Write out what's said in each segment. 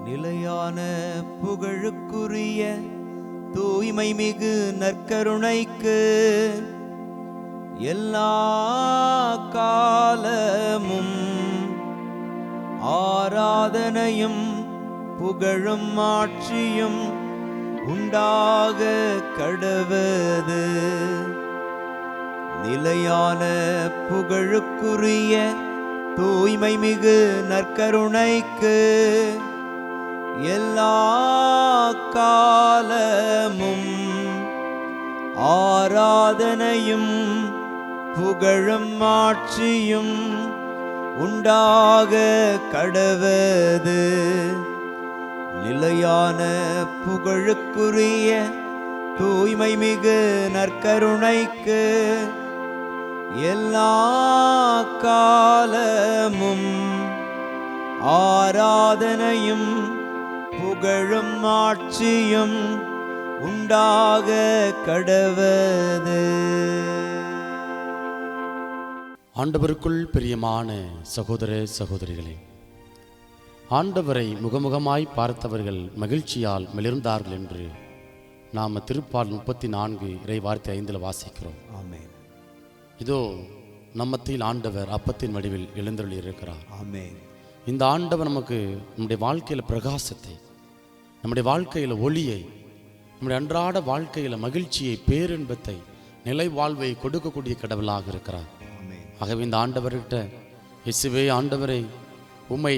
நிலையான புகழுக்குரிய தூய்மை மிகு நற்கருணைக்கு எல்லா காலமும் ஆராதனையும் புகழும் ஆட்சியும் உண்டாக கடவது. நிலையான புகழுக்குரிய தூய்மை மிகு நற்கருணைக்கு எல்லா காலமும் ஆராதனையும் புகழும் ஆட்சியும் உண்டாக கடவது. நிலையான புகழுக்குரிய தூய்மை மிகு நற்கருணைக்கு எல்லா காலமும் ஆராதனையும் புகழும் ஆட்சியும் உண்டாக கடவது. ஆண்டவருக்குள் பிரியமான சகோதர சகோதரிகளே, ஆண்டவரை முகமுகமாய் பார்த்தவர்கள் மகிழ்ச்சியால் மிளிர்ந்தார்கள் என்று நாம் திருப்பால் 34 இறைவார்த்தை 5 வாசிக்கிறோம். ஆமென். இதோ நம்மத்தில் ஆண்டவர் அப்பத்தின் வடிவில் எழுந்தருளி இருக்கிறார். ஆமென். இந்த ஆண்டவர் நமக்கு நம்முடைய வாழ்க்கையில் பிரகாசத்தை, நம்முடைய வாழ்க்கையில் ஒளியை, நம்முடைய அன்றாட வாழ்க்கையில் மகிழ்ச்சியை, பேரின்பத்தை, நிலை வாழ்வை கொடுக்கக்கூடிய கடவுளாக இருக்கிறார். ஆகவே இந்த ஆண்டவர்கிட்ட இயேசுவே ஆண்டவரை உம்மை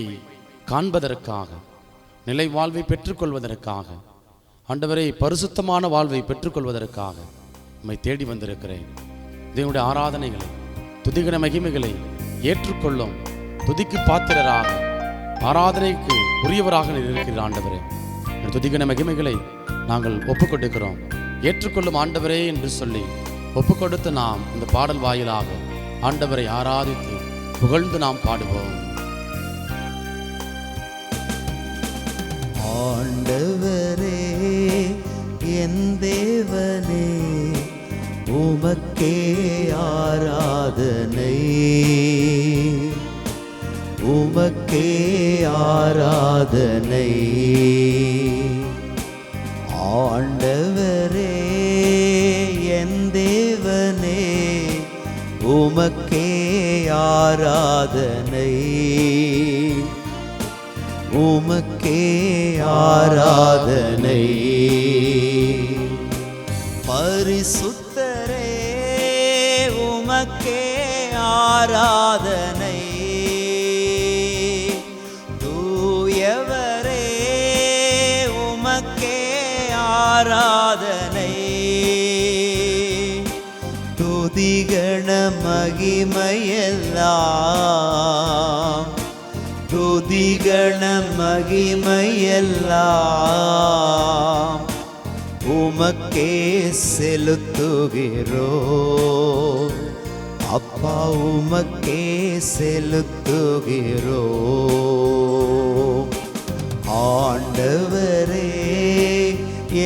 காண்பதற்காக, நிலை வாழ்வை பெற்றுக்கொள்வதற்காக, ஆண்டவரை பரிசுத்தமான வாழ்வை பெற்றுக்கொள்வதற்காக உம்மை தேடி வந்திருக்கிறேன். இதனுடைய ஆராதனைகளை, துதிகன மகிமைகளை ஏற்றுக்கொள்ளும் துதிக்கு பாத்திரராக, ஆராதனைக்கு உரியவராக இருக்கிற ஆண்டவரே, துதிகன மகிமைகளை நாங்கள் ஒப்புக்கொடுக்கிறோம். ஏற்றுக்கொள்ளும் ஆண்டவரே என்று சொல்லி ஒப்புக்கொடுத்து நாம் இந்த பாடல் வாயிலாக ஆண்டவரை ஆராதித்து புகழ்ந்து நாம் பாடுவோம். ஆண்டவரே என் தேவனே, உமக்கே ஆராதனை, உமக்கே ஆராதனை. ஆண்டவரே என் தேவனே, உமக்கே ஆராதனை, உமக்கே ஆராதனை. பரிசுத்தரே உமக்கே ஆராதனை, தூயவரே உமக்கே ஆராதனை. துதிகண மகிமையெல்லாம், துதிகண மகிமையெல்லாம் உமக்கே செலுத்துகிறோம். அப்பா உமக்கே செலுத்துகிறோம். ஆண்டவரே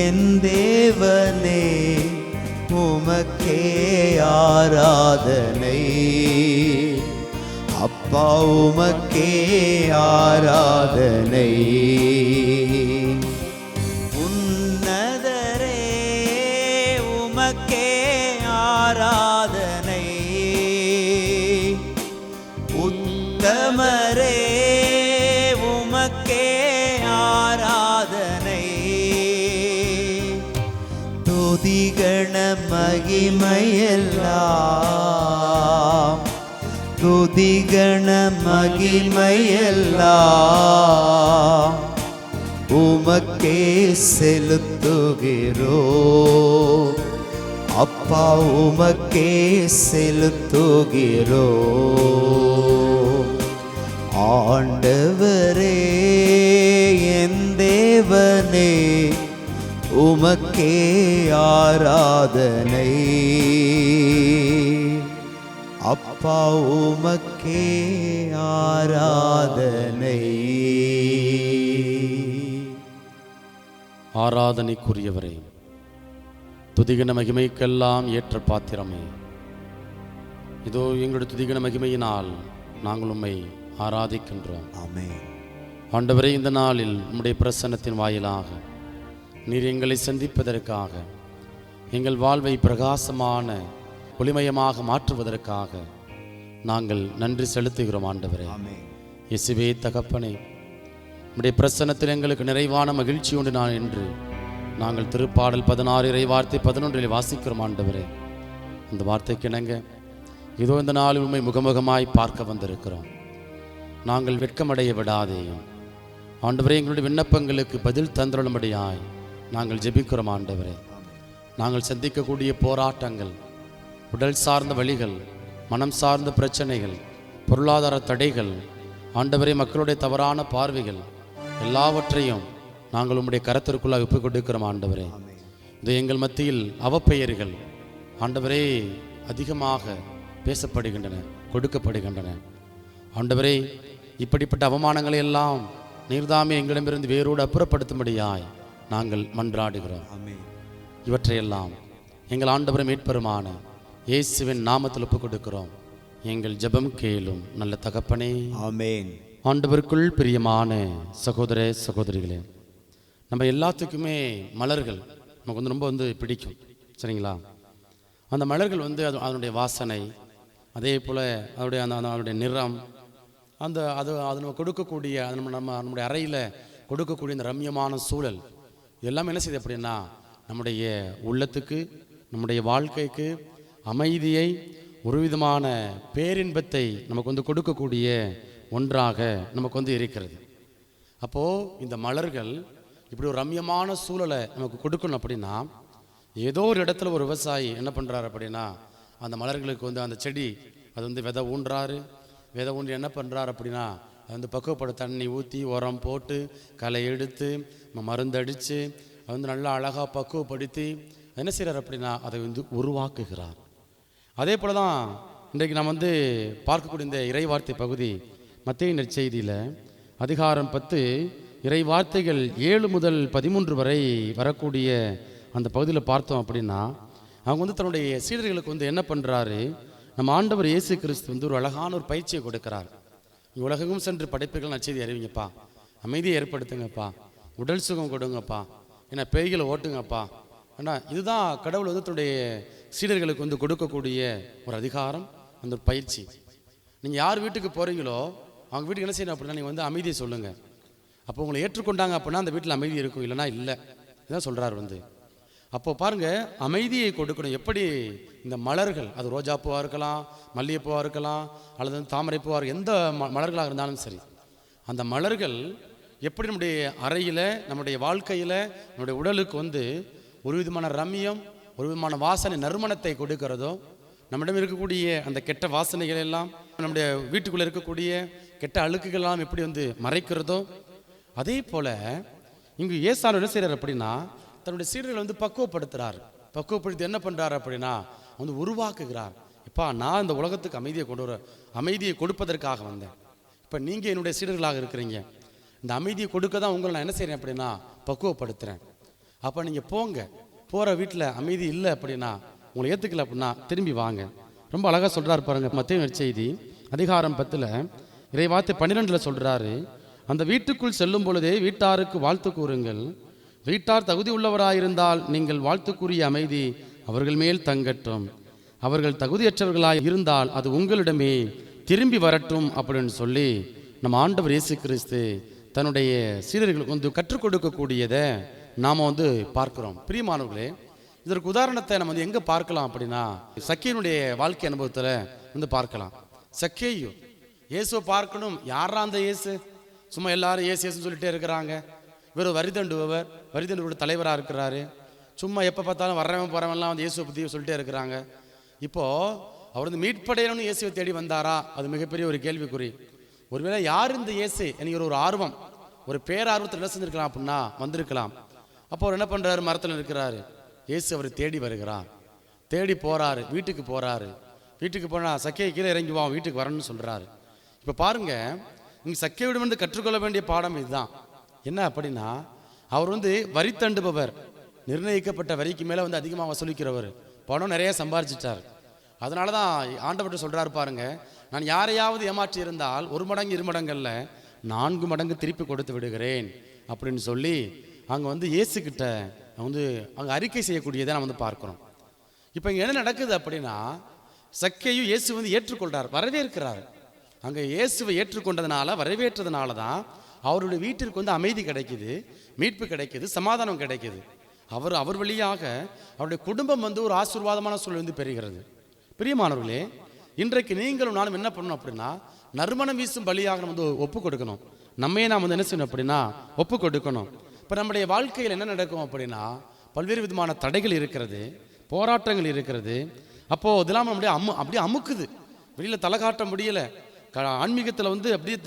என் தேவனே, உமக்கே ஆராதனை, அப்பா உமக்கே ஆராதனை. உன்னதரே உமக்கே ஆராதனை, உத்தமரே உமக்கே ஆராதனை. துதிகண மகிமையெல்லாம், துதிகண மகிமையெல்லாம் உமக்கே செலுத்துகிறோம். அப்பா உமக்கே செலுத்துகிறோம். ஆண்டவரே என் தேவனே, உமக்கே ஆராதனை, அப்பா உமக்கே ஆராதனை. ஆராதனைக்குரியவரே, துதிகன மகிமைக்கெல்லாம் ஏற்ற பாத்திரமே, இதோ எங்களுடைய துதிகன மகிமையினால் நாங்கள் உம்மை ஆராதிக்கின்றோம். ஆமென். ஆண்டவரே, இந்த நாளில் உம்முடைய பிரசன்னத்தின் வாயிலாக நீர் எங்களை சந்திப்பதற்காக, எங்கள் வாழ்வை பிரகாசமான ஒளிமயமாக மாற்றுவதற்காக நாங்கள் நன்றி செலுத்துகிறோம். ஆண்டவரே, இயேசுவே தகப்பனே, உம்முடைய பிரசன்னத்தில் எங்களுக்கு நிறைவான மகிழ்ச்சி உண்டு நான் என்று நாங்கள் திருப்பாடல் 16 இறைவார்த்தை 11 வாசிக்கிறோம். ஆண்டவரே, அந்த வார்த்தைக்கு இணங்க இதோ இந்த நாளில் உண்மை முகமுகமாய் பார்க்க வந்திருக்கிறோம். நாங்கள் வெட்கமடைய விடாதேயும் ஆண்டவரே, எங்களுடைய விண்ணப்பங்களுக்கு பதில் தந்துள்ளபடியாய் நாங்கள் ஜெபிக்கிறோம். ஆண்டவரே, நாங்கள் சந்திக்கக்கூடிய போராட்டங்கள், உடல் சார்ந்த வழிகள், மனம் சார்ந்த பிரச்சனைகள், பொருளாதார தடைகள், ஆண்டவரே மக்களுடைய தவறான பார்வைகள் எல்லாவற்றையும் நாங்கள் உம்முடைய கரத்திற்குள்ளாக ஒப்புக் கொடுக்கிறோம். ஆண்டவரே, இது எங்கள் மத்தியில் அவப்பெயர்கள் ஆண்டவரே அதிகமாக பேசப்படுகின்றன, கொடுக்கப்படுகின்றன. ஆண்டவரே, இப்படிப்பட்ட அவமானங்களை எல்லாம் நீர்தாமே எங்களிடமிருந்து வேரோடு அப்புறப்படுத்தும்படியாய் நாங்கள் மன்றாடுகிறோம். இவற்றையெல்லாம் எங்கள் ஆண்டவரை மீட்பெருமான இயேசுவின் நாமத்தில் ஒப்புக் கொடுக்கிறோம். எங்கள் ஜெபம் கேளும் நல்ல தகப்பனே, ஆமென். ஆண்டவருக்குள் பிரியமான சகோதர சகோதரிகளே, நம்ம எல்லாத்துக்குமே மலர்கள் நமக்கு ரொம்ப பிடிக்கும், சரிங்களா? அந்த மலர்கள் அதனுடைய வாசனை, அதே போல் அதனுடைய நிறம், அது நம்ம கொடுக்கக்கூடிய நம்முடைய அறையில் கொடுக்கக்கூடிய இந்த ரம்யமான சூழல் இதெல்லாம் என்ன செய்யுது அப்படின்னா நம்முடைய உள்ளத்துக்கு, நம்முடைய வாழ்க்கைக்கு அமைதியை, ஒரு விதமான பேரின்பத்தை நமக்கு கொடுக்கக்கூடிய ஒன்றாக நமக்கு இருக்கிறது. அப்போது இந்த மலர்கள் இப்படி ஒரு ரம்யமான சூழலை நமக்கு கொடுக்கணும் அப்படின்னா, ஏதோ ஒரு இடத்துல ஒரு விவசாயி என்ன பண்ணுறாரு அப்படின்னா, அந்த மலர்களுக்கு அந்த செடி அது விதை ஊன்றாரு. விதை ஊன்றி என்ன பண்ணுறாரு அப்படின்னா, அது பக்குவப்பட தண்ணி ஊற்றி உரம் போட்டு களை எடுத்து மருந்தடித்து அது நல்லா அழகாக பக்குவப்படுத்தி என்ன செய்கிறார் அப்படின்னா அதை உருவாக்குகிறார். அதே போல் தான் இன்றைக்கு நாம் பார்க்கக்கூடிய இந்த இறைவார்த்தை பகுதி மத்தேயு நற்செய்தியில் அதிகாரம் 10 இறைவார்த்தைகள் 7 முதல் 13 வரை வரக்கூடிய அந்த பகுதியில் பார்த்தோம் அப்படின்னா, அவங்க தன்னுடைய சீடர்களுக்கு என்ன பண்ணுறாரு, நம்ம ஆண்டவர் இயேசு கிறிஸ்து ஒரு அழகான ஒரு பயிற்சியை கொடுக்கிறார். உலகமும் சென்று படைப்புகள் நற்செய்தி அறிவிங்கப்பா, அமைதியை ஏற்படுத்துங்கப்பா, உடல் சுகம் கொடுங்கப்பா, ஏன்னா பேய்களை ஓட்டுங்கப்பா. ஏன்னா இதுதான் கடவுள் தன்னுடைய சீடர்களுக்கு கொடுக்கக்கூடிய ஒரு அதிகாரம், அந்த ஒரு பயிற்சி. நீங்கள் யார் வீட்டுக்கு போகிறீங்களோ அவங்க வீட்டுக்கு என்ன செய்யணும் அப்படின்னா, நீங்கள் அமைதியை சொல்லுங்கள். அப்போ உங்களை ஏற்றுக்கொண்டாங்க அப்படின்னா அந்த வீட்டில் அமைதி இருக்கும், இல்லைனா இல்லை. இதுதான் சொல்கிறார். அப்போ பாருங்கள், அமைதியை கொடுக்கணும். எப்படி இந்த மலர்கள், அது ரோஜாப்பூவாக இருக்கலாம், மல்லிகைப்பூவாக இருக்கலாம், அல்லது தாமரைப்பூவாக, எந்த மலர்களாக இருந்தாலும் சரி, அந்த மலர்கள் எப்படி நம்முடைய அறையில், நம்முடைய வாழ்க்கையில், நம்முடைய உடலுக்கு ஒரு விதமான ரம்மியம், ஒரு விதமான வாசனை நறுமணத்தை கொடுக்கிறதோ, நம்மிடம் இருக்கக்கூடிய அந்த கெட்ட வாசனைகள் எல்லாம், நம்முடைய வீட்டுக்குள்ளே இருக்கக்கூடிய கெட்ட அழுக்குகள் எல்லாம் எப்படி மறைக்கிறதோ, அதே போல் இங்கு ஏசானவர் என்ன செய்கிறார் அப்படின்னா, தன்னுடைய சீடர்கள் பக்குவப்படுத்துகிறார். பக்குவப்படுத்தி என்ன பண்ணுறாரு அப்படின்னா உருவாக்குகிறார். இப்போ நான் இந்த உலகத்துக்கு அமைதியை கொடுப்பதற்காக வந்தேன். இப்போ நீங்கள் என்னுடைய சீடர்களாக இருக்கிறீங்க. இந்த அமைதியை கொடுக்க தான் உங்களை நான் என்ன செய்கிறேன் அப்படின்னா பக்குவப்படுத்துகிறேன். அப்போ நீங்கள் போகிற வீட்டில் அமைதி இல்லை அப்படின்னா, உங்களை ஏற்றுக்கல அப்படின்னா திரும்பி வாங்க. ரொம்ப அழகாக சொல்கிறாரு பாருங்கள். மத்தேயு நற்செய்தி அதிகாரம் 10 இறைவார்த்தை 12 சொல்கிறாரு, அந்த வீட்டுக்குள் செல்லும் பொழுதே வீட்டாருக்கு வாழ்த்து கூறுங்கள். வீட்டார் தகுதி உள்ளவராயிருந்தால் நீங்கள் வாழ்த்துக்குரிய அமைதி அவர்கள் மேல் தங்கட்டும். அவர்கள் தகுதியற்றவர்களாய் இருந்தால் அது உங்களிடமே திரும்பி வரட்டும் அப்படின்னு சொல்லி நம்ம ஆண்டவர் இயேசு கிறிஸ்து தன்னுடைய சீடர்களுக்கு கற்றுக் கொடுக்கக்கூடியதை நாம் பார்க்குறோம். பிரியமானவர்களே, இதற்கு உதாரணத்தை நம்ம எங்கே பார்க்கலாம் அப்படின்னா, சக்கேயுடைய வாழ்க்கை அனுபவத்தில் பார்க்கலாம். சக்கேயு இயேசுவை பார்க்கணும். யாரா அந்த இயேசு? சும்மா எல்லாரும் இயேசு இயேசுன்னு சொல்லிட்டே இருக்கிறாங்க. இவர் வரிதண்டுவோட தலைவராக இருக்கிறாரு. சும்மா எப்போ பார்த்தாலும் வர்றவன் போகிறவன்லாம் இயேசுவை பற்றி சொல்லிட்டே இருக்கிறாங்க. இப்போது அவர் மீட்படையணும்னு இயேசுவை தேடி வந்தாரா? அது மிகப்பெரிய ஒரு கேள்விக்குறி. ஒருவேளை யார் இந்த இயேசு என்கிற ஒரு ஆர்வம், ஒரு பேரார்வத்தில் என்ன செஞ்சிருக்கலாம் அப்படின்னா வந்திருக்கலாம். அப்போ அவர் என்ன பண்ணுறாரு? மரத்தில் இருக்கிறாரு. இயேசு அவர் தேடி வருகிறார். தேடி போகிறாரு. வீட்டுக்கு போகிறாரு. வீட்டுக்கு போனால் சக்கையை கீழே இறங்கி வா, வீட்டுக்கு வரணும்னு சொல்கிறாரு. இப்போ பாருங்கள், நீங்கள் சக்கையிடமிருந்து கற்றுக்கொள்ள வேண்டிய பாடம் இதுதான். என்ன அப்படின்னா, அவர் வரி தண்டுபவர், நிர்ணயிக்கப்பட்ட வரிக்கு மேலே அதிகமாக வசூலிக்கிறவர், பணம் நிறைய சம்பாரிச்சிட்டார். அதனால தான் ஆண்டவர்கிட்ட சொல்கிறாரு பாருங்க, நான் யாரையாவது ஏமாற்றி இருந்தால் 1 மடங்கு 2 மடங்கல்ல 4 மடங்கு திருப்பி கொடுத்து விடுகிறேன் அப்படின்னு சொல்லி அங்கே வந்து இயேசுக்கிட்ட வந்து அங்கே அறிக்கை செய்யக்கூடியதை நம்ம வந்து பார்க்குறோம். இப்போ இங்கே என்ன நடக்குது அப்படின்னா, சக்கேயு இயேசு வந்து ஏற்றுக்கொள்கிறார், வரவேற்கிறார். அங்கே இயேசுவை ஏற்றுக்கொண்டதுனால, வரவேற்றதுனால தான் அவருடைய வீட்டிற்கு வந்து அமைதி கிடைக்குது, மீட்பு கிடைக்குது, சமாதானம் கிடைக்குது. அவர் வழியாக அவருடைய குடும்பம் வந்து ஒரு ஆசீர்வாதமான சூழல் வந்து பெறுகிறது. பிரியமானவர்களே, இன்றைக்கு நீங்களும் நானும் என்ன பண்ணணும் அப்படின்னா, நறுமணம் வீசும் பலியாக நம்ம வந்து ஒப்பு கொடுக்கணும். நம்மையே நாம் வந்து என்ன செய்யணும் அப்படின்னா ஒப்பு கொடுக்கணும். இப்போ நம்முடைய வாழ்க்கையில் என்ன நடக்கும் அப்படின்னா, பல்வேறு விதமான தடைகள் இருக்கிறது, போராட்டங்கள் இருக்கிறது. அப்போது இதெல்லாம் நம்முடைய அப்படியே அமுக்குது, வெளியில் தலை காட்ட முடியலை, ஆன்மீகத்தில் வந்து அப்படியே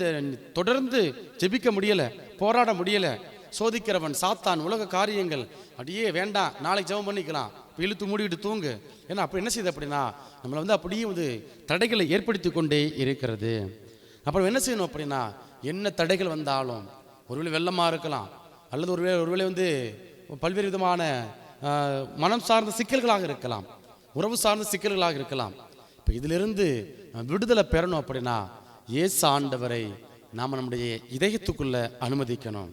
தொடர்ந்து ஜெபிக்க முடியலை, போராட முடியலை. சோதிக்கிறவன் சாத்தான், உலக காரியங்கள் அப்படியே வேண்டாம், நாளைக்கு ஜெபம் பண்ணிக்கலாம், இப்போ இழுத்து மூடிவிட்டு தூங்கு. ஏன்னா அப்போ என்ன செய்யுது அப்படின்னா நம்மளை வந்து அப்படியே வந்து தடைகளை ஏற்படுத்தி கொண்டே இருக்கிறது. அப்புறம் என்ன செய்யணும் அப்படின்னா, என்ன தடைகள் வந்தாலும், ஒருவேளை வெள்ளமாக இருக்கலாம், அல்லது ஒருவேளை வந்து பல்வேறு விதமான மனம் சார்ந்த சிக்கல்களாக இருக்கலாம், உறவு சார்ந்த சிக்கல்களாக இருக்கலாம். இப்போ இதிலிருந்து விடுதலை பெறணும் அப்படின்னா இயேசு ஆண்டவரை நாம் நம்முடைய இதயத்துக்குள்ளே அனுமதிக்கணும்,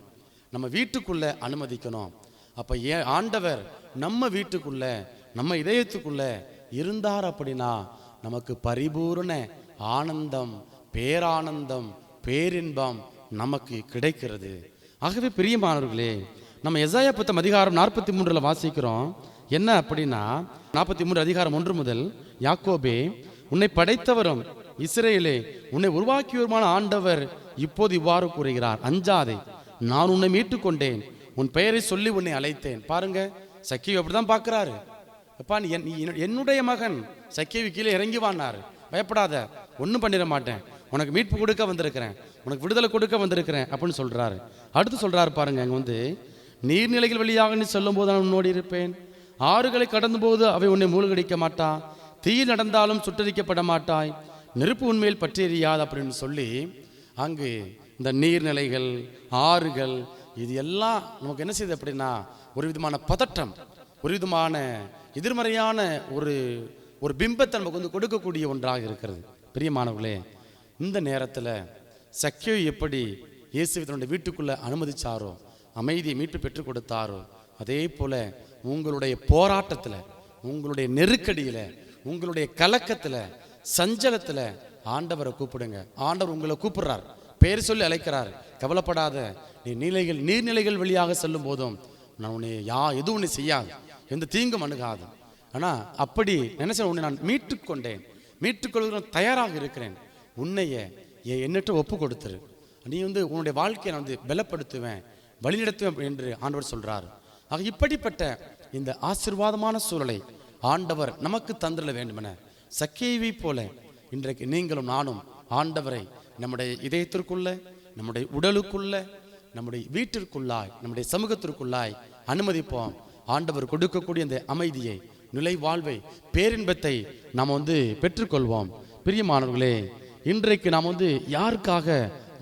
நம்ம வீட்டுக்குள்ளே அனுமதிக்கணும். அப்போ ஆண்டவர் நம்ம வீட்டுக்குள்ளே, நம்ம இதயத்துக்குள்ளே இருந்தார் அப்படின்னா நமக்கு பரிபூர்ண ஆனந்தம், பேரானந்தம், பேரின்பம் நமக்கு கிடைக்கிறது. ஆகவே பிரியமானவர்களே, நம்ம எசாயா புத்தகம் அதிகாரம் 43 வாசிக்கிறோம். என்ன அப்படின்னா 43 அதிகாரம் 1 முதல், யாக்கோபே உன்னை படைத்தவரும் இஸ்ரேலே உன்னை உருவாக்கியவருமான ஆண்டவர் இப்போது இவ்வாறு கூறுகிறார், அஞ்சாதே, நான் உன்னை மீட்டு கொண்டேன், உன் பெயரை சொல்லி உன்னை அழைத்தேன். பாருங்க, சக்கேயு அப்படிதான் பார்க்கிறாரு. அப்பா நீ என்னுடைய மகன் சக்கேயு கீழே இறங்கி வானாரு, பயப்படாத, ஒன்றும் பண்ணிட மாட்டேன், உனக்கு மீட்பு கொடுக்க வந்திருக்கிறேன், உனக்கு விடுதலை கொடுக்க வந்திருக்கிறேன் அப்படின்னு சொல்றாரு. அடுத்து சொல்றாரு பாருங்க, அங்கே வந்து நீர்நிலைகள் வழியாக நீ சொல்லும் போது நான் உன்னோடு இருப்பேன், ஆறுகளை கடந்த போது அவை உன்னை மூழ்கடிக்க மாட்டா, தீயில் நடந்தாலும் சுட்டரிக்கப்பட மாட்டாய், நெருப்பு உண்மையில் பற்றி எரியாது அப்படின்னு சொல்லி அங்கு இந்த நீர்நிலைகள், ஆறுகள், இது எல்லாம் நமக்கு என்ன செய்யுது அப்படின்னா ஒரு விதமான பதட்டம், ஒரு விதமான எதிர்மறையான ஒரு பிம்பத்தை நமக்கு வந்து கொடுக்கக்கூடிய ஒன்றாக இருக்கிறது. பிரியமானவர்களே, இந்த நேரத்தில் சக்கேயு எப்படி இயேசுவை தன்னுடைய வீட்டுக்குள்ளே அனுமதிச்சாரோ, அமைதியை மீட்டு பெற்றுக் கொடுத்தாரோ, அதே போல் உங்களுடைய போராட்டத்தில், உங்களுடைய நெருக்கடியில், உங்களுடைய கலக்கத்தில், சஞ்சலத்தில் ஆண்டவரை கூப்பிடுங்க. ஆண்டவர் உங்களை கூப்பிடுறார், பேர் சொல்லி அழைக்கிறார். கவலைப்படாத, நீ நீர்நிலைகள் வழியாக செல்லும் போதும் நான் உன்னை எதுவும் உன்னை செய்யாது, எந்த தீங்கும் அணுகாது. ஆனால் அப்படி நினைச்ச உன்னை நான் மீட்டுக்கொண்டேன், மீட்டுக்கொள்கிற தயாராக இருக்கிறேன், உன்னைய என்னட்ட ஒப்பு கொடுத்துரு, நீ வந்து உன்னுடைய வாழ்க்கையை நான் வந்து பலப்படுத்துவேன், வழிநடத்துவேன் என்று ஆண்டவர் சொல்றார். ஆக இப்படிப்பட்ட இந்த ஆசீர்வாதமான சூழலை ஆண்டவர் நமக்கு தந்திர வேண்டுமென சக்கேயுவை போல இன்றைக்கு நீங்களும் நானும் ஆண்டவரை நம்முடைய இதயத்திற்குள்ள, நம்முடைய உடலுக்குள்ள, நம்முடைய வீட்டிற்குள்ளாய், நம்முடைய சமூகத்திற்குள்ளாய் அனுமதிப்போம். ஆண்டவர் கொடுக்கக்கூடிய அந்த அமைதியை, நிலை வாழ்வை, பேரின்பத்தை நாம் வந்து பெற்றுக்கொள்வோம். பிரியமானவர்களே, இன்றைக்கு நாம் வந்து யாருக்காக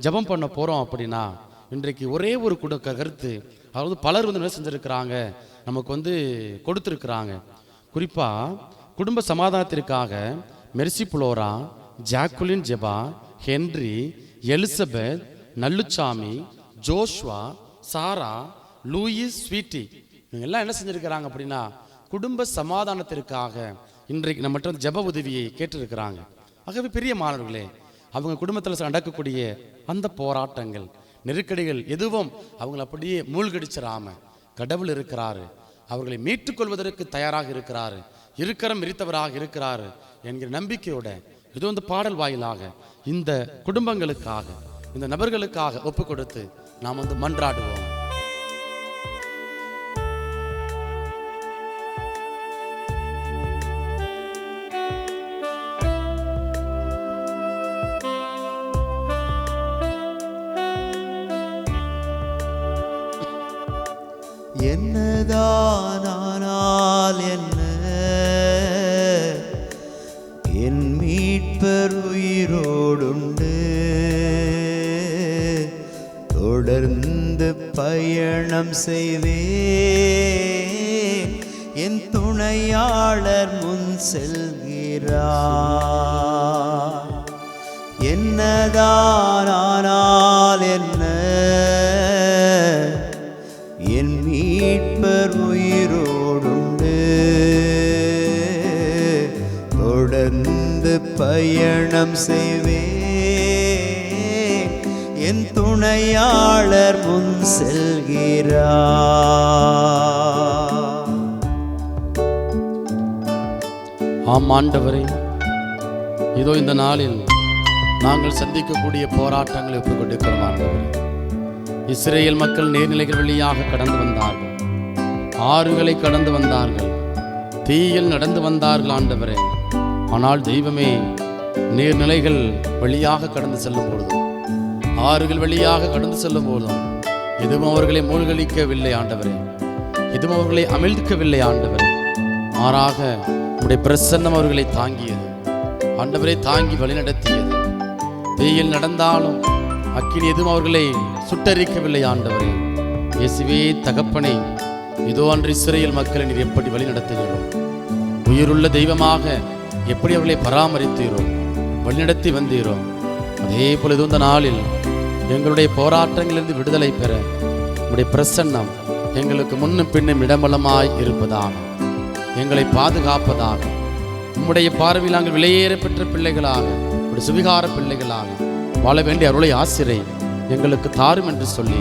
ஜெபம் பண்ண போகிறோம் அப்படின்னா, இன்றைக்கு ஒரே ஒரு கருத்து, அதாவது பலர் வந்து என்ன செஞ்சுருக்கிறாங்க, நமக்கு வந்து கொடுத்துருக்குறாங்க. குறிப்பாக குடும்ப சமாதானத்திற்காக Mercy Flora, Jacqueline Jeba, Henry, Elizabeth, Nalluchami, Joshua, Sarah, Louis, Sweety, இவங்க எல்லாம் என்ன செஞ்சுருக்கிறாங்க அப்படின்னா குடும்ப சமாதானத்திற்காக இன்றைக்கு நம்மகிட்ட ஜெப உதவியை கேட்டிருக்கிறாங்க. ஆகவே பெரிய மாணவர்களே, அவங்க குடும்பத்தில் நடக்கக்கூடிய அந்த போராட்டங்கள், நெருக்கடிகள் எதுவும் அவங்களை அப்படியே மூழ்கடிச்சிடாம கடவுள் இருக்கிறாரு, அவர்களை மீட்டுக்கொள்வதற்கு தயாராக இருக்கிறாரு, இருக்கரம் விரித்தவராக இருக்கிறாரு என்கிற நம்பிக்கையோட இது வந்து பாடல் வாயிலாக இந்த குடும்பங்களுக்காக, இந்த நபர்களுக்காக ஒப்பு கொடுத்து நாம் வந்து மன்றாடுவோம். என்னதானால் என்ன, என் மீட்பர் உயிரோடுண்டு, தொடர்ந்து பயணம் செய்வேன், என் துணையாளர் முன் செல்கிறார். என்ன என்னதான் ஆனால் என்ன, என் மீட்பர் உயிரோடுண்டு. தொடர்ந்து பயணம் செய்வேன், என் துணையாளர் முன் செல்கிறார். ஆம் ஆண்டவரே, இதோ இந்த நாளில் நாங்கள் சந்திக்கக்கூடிய போராட்டங்களை ஒப்புக் கொடுக்கிறோம் ஆண்டவரே. இஸ்ரேல் மக்கள் நீர்நிலைகள் வழியாக கடந்து வந்தார்கள், ஆறுகளை கடந்து வந்தார்கள், தீயில் நடந்து வந்தார்கள் ஆண்டவரே. ஆனால் தெய்வமே, நீர்நிலைகள் வழியாக கடந்து செல்லும் பொழுதும், ஆறுகள் வழியாக கடந்து செல்லும் போதும் எதுவும் அவர்களை மூழ்கடிக்கவில்லை ஆண்டவரே, எதுவும் அவர்களை அமிழ்க்கவில்லை ஆண்டவரே. மாறாக உடைய பிரசன்னம் அவர்களை தாங்கியது ஆண்டவரை, தாங்கி வழிநடத்தியது. தீயில் நடந்தாலும் அக்கினி எதுவும் அவர்களை சுட்டரிக்கவில்லை ஆண்டவரே. இயேசுவே தகப்பனே, இதோ அன்று இஸ்ரேல் மக்களை நீர் எப்படி வழி நடத்துகிறோம், உயிருள்ள தெய்வமாக எப்படி அவர்களை பராமரித்தீரோ, வழிநடத்தி வந்தீரோ, அதே போல இந்த நாளில் எங்களுடைய போராட்டங்களிலிருந்து விடுதலை பெற உடைய பிரசன்னம் எங்களுக்கு முன்னும் பின்னும் இடமலமாய் இருப்பதாக, எங்களை பாதுகாப்பதாக, உம்முடைய பார்வையில் நாங்கள் விலையேற பெற்ற பிள்ளைகளாக, உடைய சுவிகார பிள்ளைகளாக வாழ வேண்டிய அருளை ஆசிரை எங்களுக்கு தாரும் என்று சொல்லி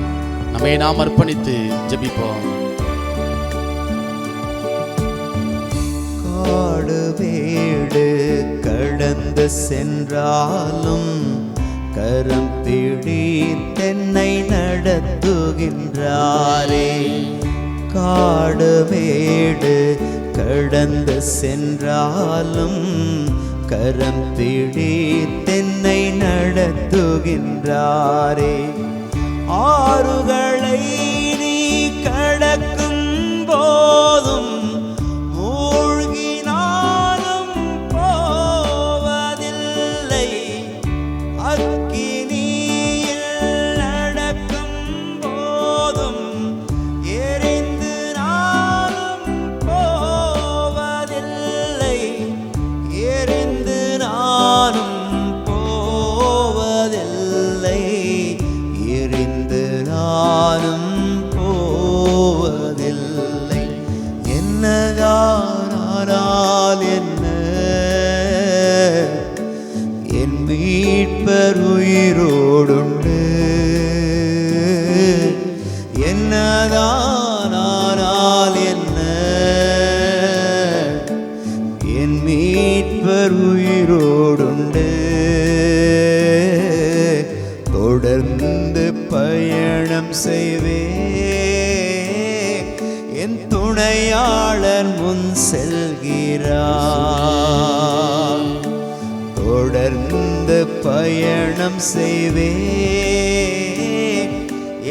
நம்மை நாம் அர்ப்பணித்து ஜெபிப்போம். காடு வீடு கடந்து சென்றாலும் கரம் பிடித்தென்னை நடத்துகின்றாரே. காடு மேடு கடந்து சென்றாலும் கரம் பிடித்தென்னை நடத்துகின்றாரே. ஆறுகளை நீ கடக்கும் போதும் மூழ்கினாலும் போவதில்லை, அக்கினியில் நடக்கும் போதும் எரிந்து நானும் போவதில்லை, எரிந்து நானும் போவதில்லை, எரிந்து நானும் போவதில்லை. என்னதானால் என்ன, என் மீட்பர் உயிரோடுண்டு. என்னதானால் என்ன, என் மீட்பர் உயிரோடுண்டு. தொடர்ந்து பயணம் செய்வேன், என் துணையாளர் முன் செல்கிறார். தொடர்ந்து பயணம் செய்வேன்,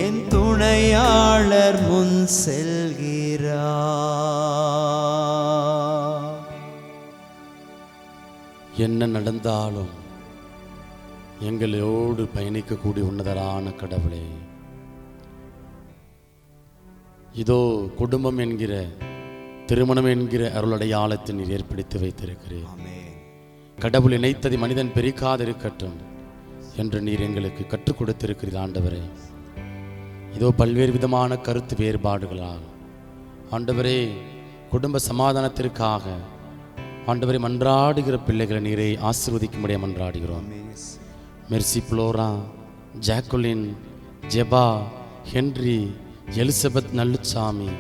என் துணையாளர் முன் செல்கிறார். என்ன நடந்தாலும் எங்களோடு பயணிக்கக்கூடிய உன்னதரான கடவுளே, இதோ குடும்பம் என்கிற, திருமணம் என்கிற அருளடையாளத்தை நீர் ஏற்படுத்தி வைத்திருக்கிறேன். கடவுள் இணைத்ததை மனிதன் பிரிக்காதிருக்கட்டும் என்று நீர் எங்களுக்கு கற்றுக் கொடுத்திருக்கிறீர் ஆண்டவரே. இதோ பல்வேறு விதமான கருத்து வேறுபாடுகளால் ஆண்டவரே குடும்ப சமாதானத்திற்காக ஆண்டவரை மன்றாடுகிற பிள்ளைகளை நீரை ஆசீர்வதிக்கும்படியா மன்றாடுகிறோம். Mercy Flora, Jacqueline, Jeba, Henry, Elizabeth Nalluchami,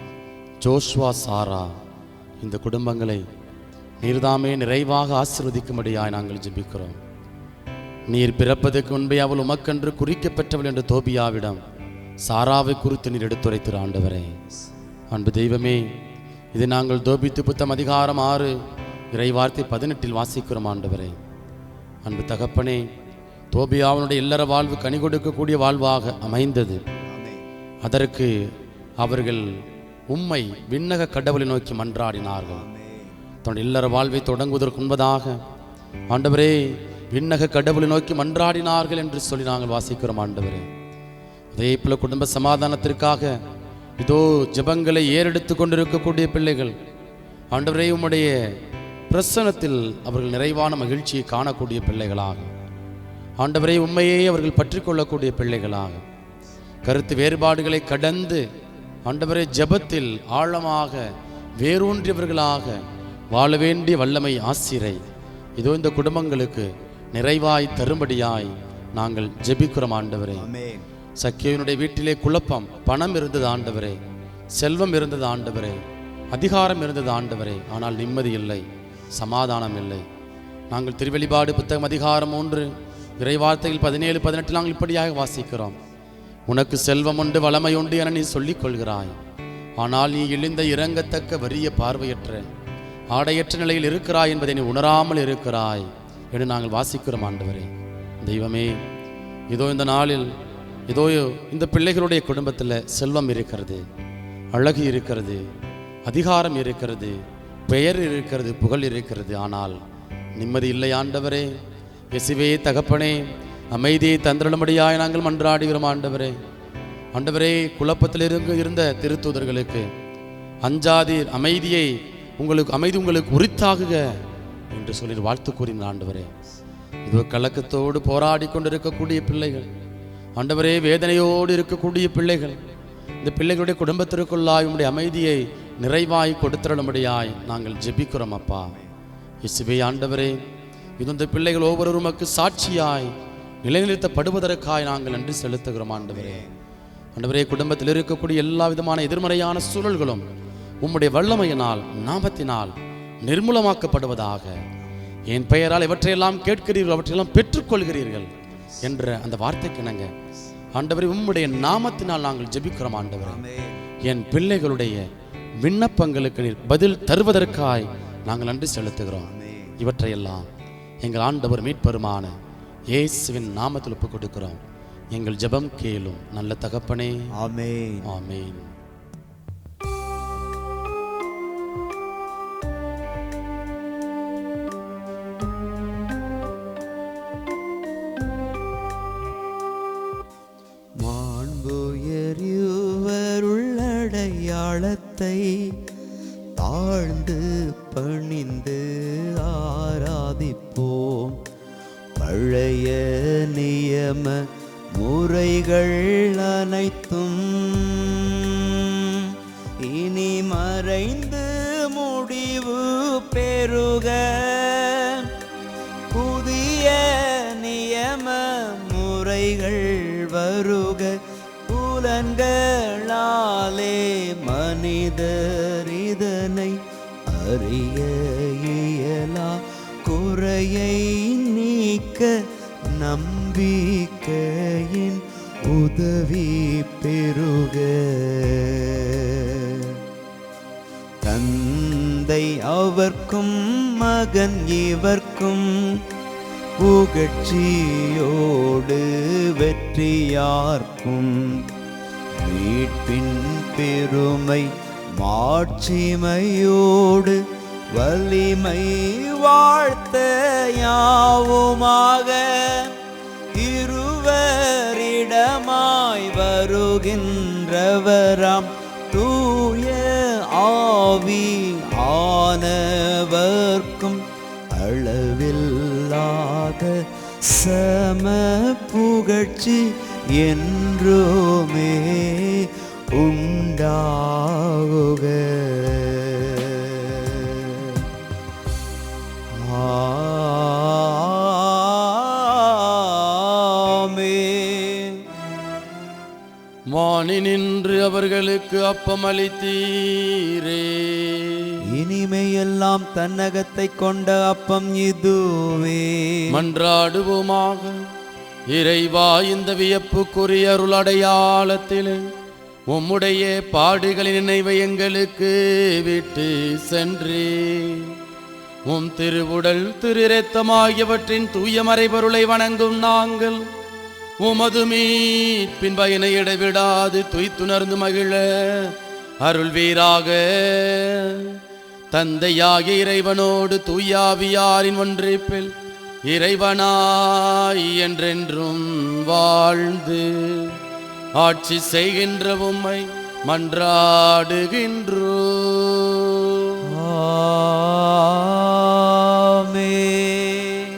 Joshua, Sarah, இந்த குடும்பங்களை நீர்தாமே நிறைவாக ஆசீர்வதிக்கும்படியாய் நாங்கள் ஜெபிக்கிறோம். நீர் பிறப்பதற்கு முன்பே அவள் உமக்கென்று குறிக்கப்பெற்றவள் என்று தோபியாவிடம் சாராவை குறித்து நீர் எடுத்துரைத்திரு ஆண்டவரே. அன்பு தெய்வமே, இதை நாங்கள் தோபித்து புத்தம் அதிகாரம் 6 இறைவார்த்தை 18 வாசிக்கிறோம் ஆண்டவரே. அன்பு தகப்பனே, தோபியாவினுடைய இல்லற வாழ்வு கனி கொடுக்கக்கூடிய வாழ்வாக அமைந்தது. அதற்கு அவர்கள் உம்மை விண்ணக கடவுளை நோக்கி மன்றாடினார்கள். தன்னுடைய இல்லற வாழ்வை தொடங்குவதற்கு முன்பதாக ஆண்டவரே விண்ணக கடவுளை நோக்கி மன்றாடினார்கள் என்று சொல்லி நாங்கள் வாசிக்கிறோம் ஆண்டவரே. அதே போல குடும்ப சமாதானத்திற்காக இதோ ஜெபங்களை ஏறெடுத்து கொண்டிருக்கக்கூடிய பிள்ளைகள் ஆண்டவரே உம்முடைய பிரசன்னத்தில் அவர்கள் நிறைவான மகிழ்ச்சியை காணக்கூடிய பிள்ளைகளாக ஆண்டவரே, உண்மையே அவர்கள் பற்றி கொள்ளக்கூடிய பிள்ளைகளாக, கருத்து வேறுபாடுகளை கடந்து ஆண்டவரே ஜெபத்தில் ஆழமாக வேரூன்றியவர்களாக வாழ வேண்டிய வல்லமை ஆசிரை இதோ இந்த குடும்பங்களுக்கு நிறைவாய் தரும்படியாய் நாங்கள் ஜெபிக்கிறோம் ஆண்டவரே. சக்கியோனுடைய வீட்டிலே குழப்பம், பணம் இருந்தது ஆண்டவரே, செல்வம் இருந்தது ஆண்டவரே, அதிகாரம் இருந்தது ஆண்டவரே, ஆனால் நிம்மதி இல்லை, சமாதானம் இல்லை. நாங்கள் திருவெளிப்பாடு புத்தகம் அதிகாரம் 3 இறைவார்த்தையில் 17-18 நாங்கள் இப்படியாக வாசிக்கிறோம். உனக்கு செல்வம் உண்டு, வளமை உண்டு என நீ சொல்லிக் கொள்கிறாய், ஆனால் நீ இழிந்த இறங்கத்தக்க வறிய பார்வையற்ற ஆடையற்ற நிலையில் இருக்கிறாய் என்பதை நீ உணராமல் இருக்கிறாய் என்று நாங்கள் வாசிக்கிறோம் ஆண்டவரே. தெய்வமே, இதோ இந்த நாளில் இதோ இந்த பிள்ளைகளுடைய குடும்பத்தில் செல்வம் இருக்கிறது, அழகு இருக்கிறது, அதிகாரம் இருக்கிறது, பெயர் இருக்கிறது, புகழ் இருக்கிறது, ஆனால் நிம்மதி இல்லை ஆண்டவரே. இயேசுவே தகப்பனே, அமைதியை தந்திரளும்படியாய் நாங்கள் மன்றாடுகிறோம் ஆண்டவரே. ஆண்டவரே, குழப்பத்தில் இருந்த திருத்தூதர்களுக்கு அஞ்சாதீர், அமைதி உங்களுக்கு உரித்தாகுக என்று சொல்லி வாழ்த்து கூறினார் ஆண்டவரே. இது கலக்கத்தோடு போராடி கொண்டிருக்கக்கூடிய பிள்ளைகள் ஆண்டவரே, வேதனையோடு இருக்கக்கூடிய பிள்ளைகள், இந்த பிள்ளைகளுடைய குடும்பத்திற்குள்ளாய் உம்முடைய அமைதியை நிறைவாய் கொடுத்திரும்படியாய் நாங்கள் ஜெபிக்கிறோம் அப்பா. இயேசுவே ஆண்டவரே, இது இந்த பிள்ளைகள் ஒவ்வொரு உமக்கு சாட்சியாய் நிலைநிறுத்தப்படுவதற்காய் நாங்கள் நன்றி செலுத்துகிறோம் ஆண்டவரே. ஆண்டவரே, குடும்பத்தில் இருக்கக்கூடிய எல்லா விதமான எதிர்மறையான சூழல்களும் உம்முடைய வல்லமையினால் நாமத்தினால் நிர்மூலமாக்கப்படுவதாக. என் பெயரால் எவற்றையெல்லாம் கேட்கிறீர்கள் அவற்றையெல்லாம் பெற்றுக்கொள்கிறீர்கள் என்ற அந்த வார்த்தைக்கு நாங்க ஆண்டவரே உம்முடைய நாமத்தினால் நாங்கள் ஜெபிக்கிறோம் ஆண்டவரே. என் பிள்ளைகளுடைய விண்ணப்பங்களுக்கு நீர் பதில் தருவதற்காய் நாங்கள் நன்றி செலுத்துகிறோம். இவற்றையெல்லாம் எங்கள் ஆண்டவர் மீட்பெருமான இயேசுவின் நாமத்தில் ஒப்புக் கொடுக்கிறோம். எங்கள் ஜெபம் கேளும் நல்ல தகப்பனே. ஆமென். ஆமென். மாண்புயர்வருள்ளடையாளத்தை தாழ்ந்து பணிந்து ஆராதிப்போம். பழைய நியம முறைகள் அனைத்தும் இனி மறைந்து முடிவு பெறுக. புதிய நியம முறைகள் வருக. புலன்களாலே மனிதர் இதனை அறிய இயலா. குறையை நீக்க நம்பிக்கையின் உதவி பெறுக. தந்தை அவர்க்கும் மகன் இவர்க்கும் புகழ்ச்சியோடு வெற்றியார்க்கும் மீட்பின் பெருமை மாட்சிமையோடு வலிமை வாழ்த்த யாவுமாக. இருவரிடமாய் வருகின்றவராம் தூய ஆவி ஆனவர்க்கும் அளவில்லாத சம புகழ்ச்சி என்றுமே உண்டாகுக. ஆமென். வானி நின்று அவர்களுக்கு அப்பம் அளித்தீரே. இனிமையெல்லாம் தன்னகத்தை கொண்ட அப்பம் இதுவே. மன்றாடுவோமாக. இறைவா, இந்த வியப்புக்குரிய அருள் அடையாளத்திலே உம்முடைய பாடுகளின் நினைவை எங்களுக்கு விட்டு சென்றே. உம் திருவுடல் திரு இரத்தம் ஆகியவற்றின் தூய மறைபொருளை வணங்கும் நாங்கள் உமது மீட்பின் பயனை இடைவிடாது துய்த்துணர்ந்து மகிழ அருள்வீராக. தந்தையாகிய இறைவனோடு தூயாவியாரின் ஒன்றிப்பில் இறைவனாய் என்றென்றும் வாழ்ந்து ஆட்சி செய்கின்ற உம்மை மன்றாடுகின்றோ. ஆமென்.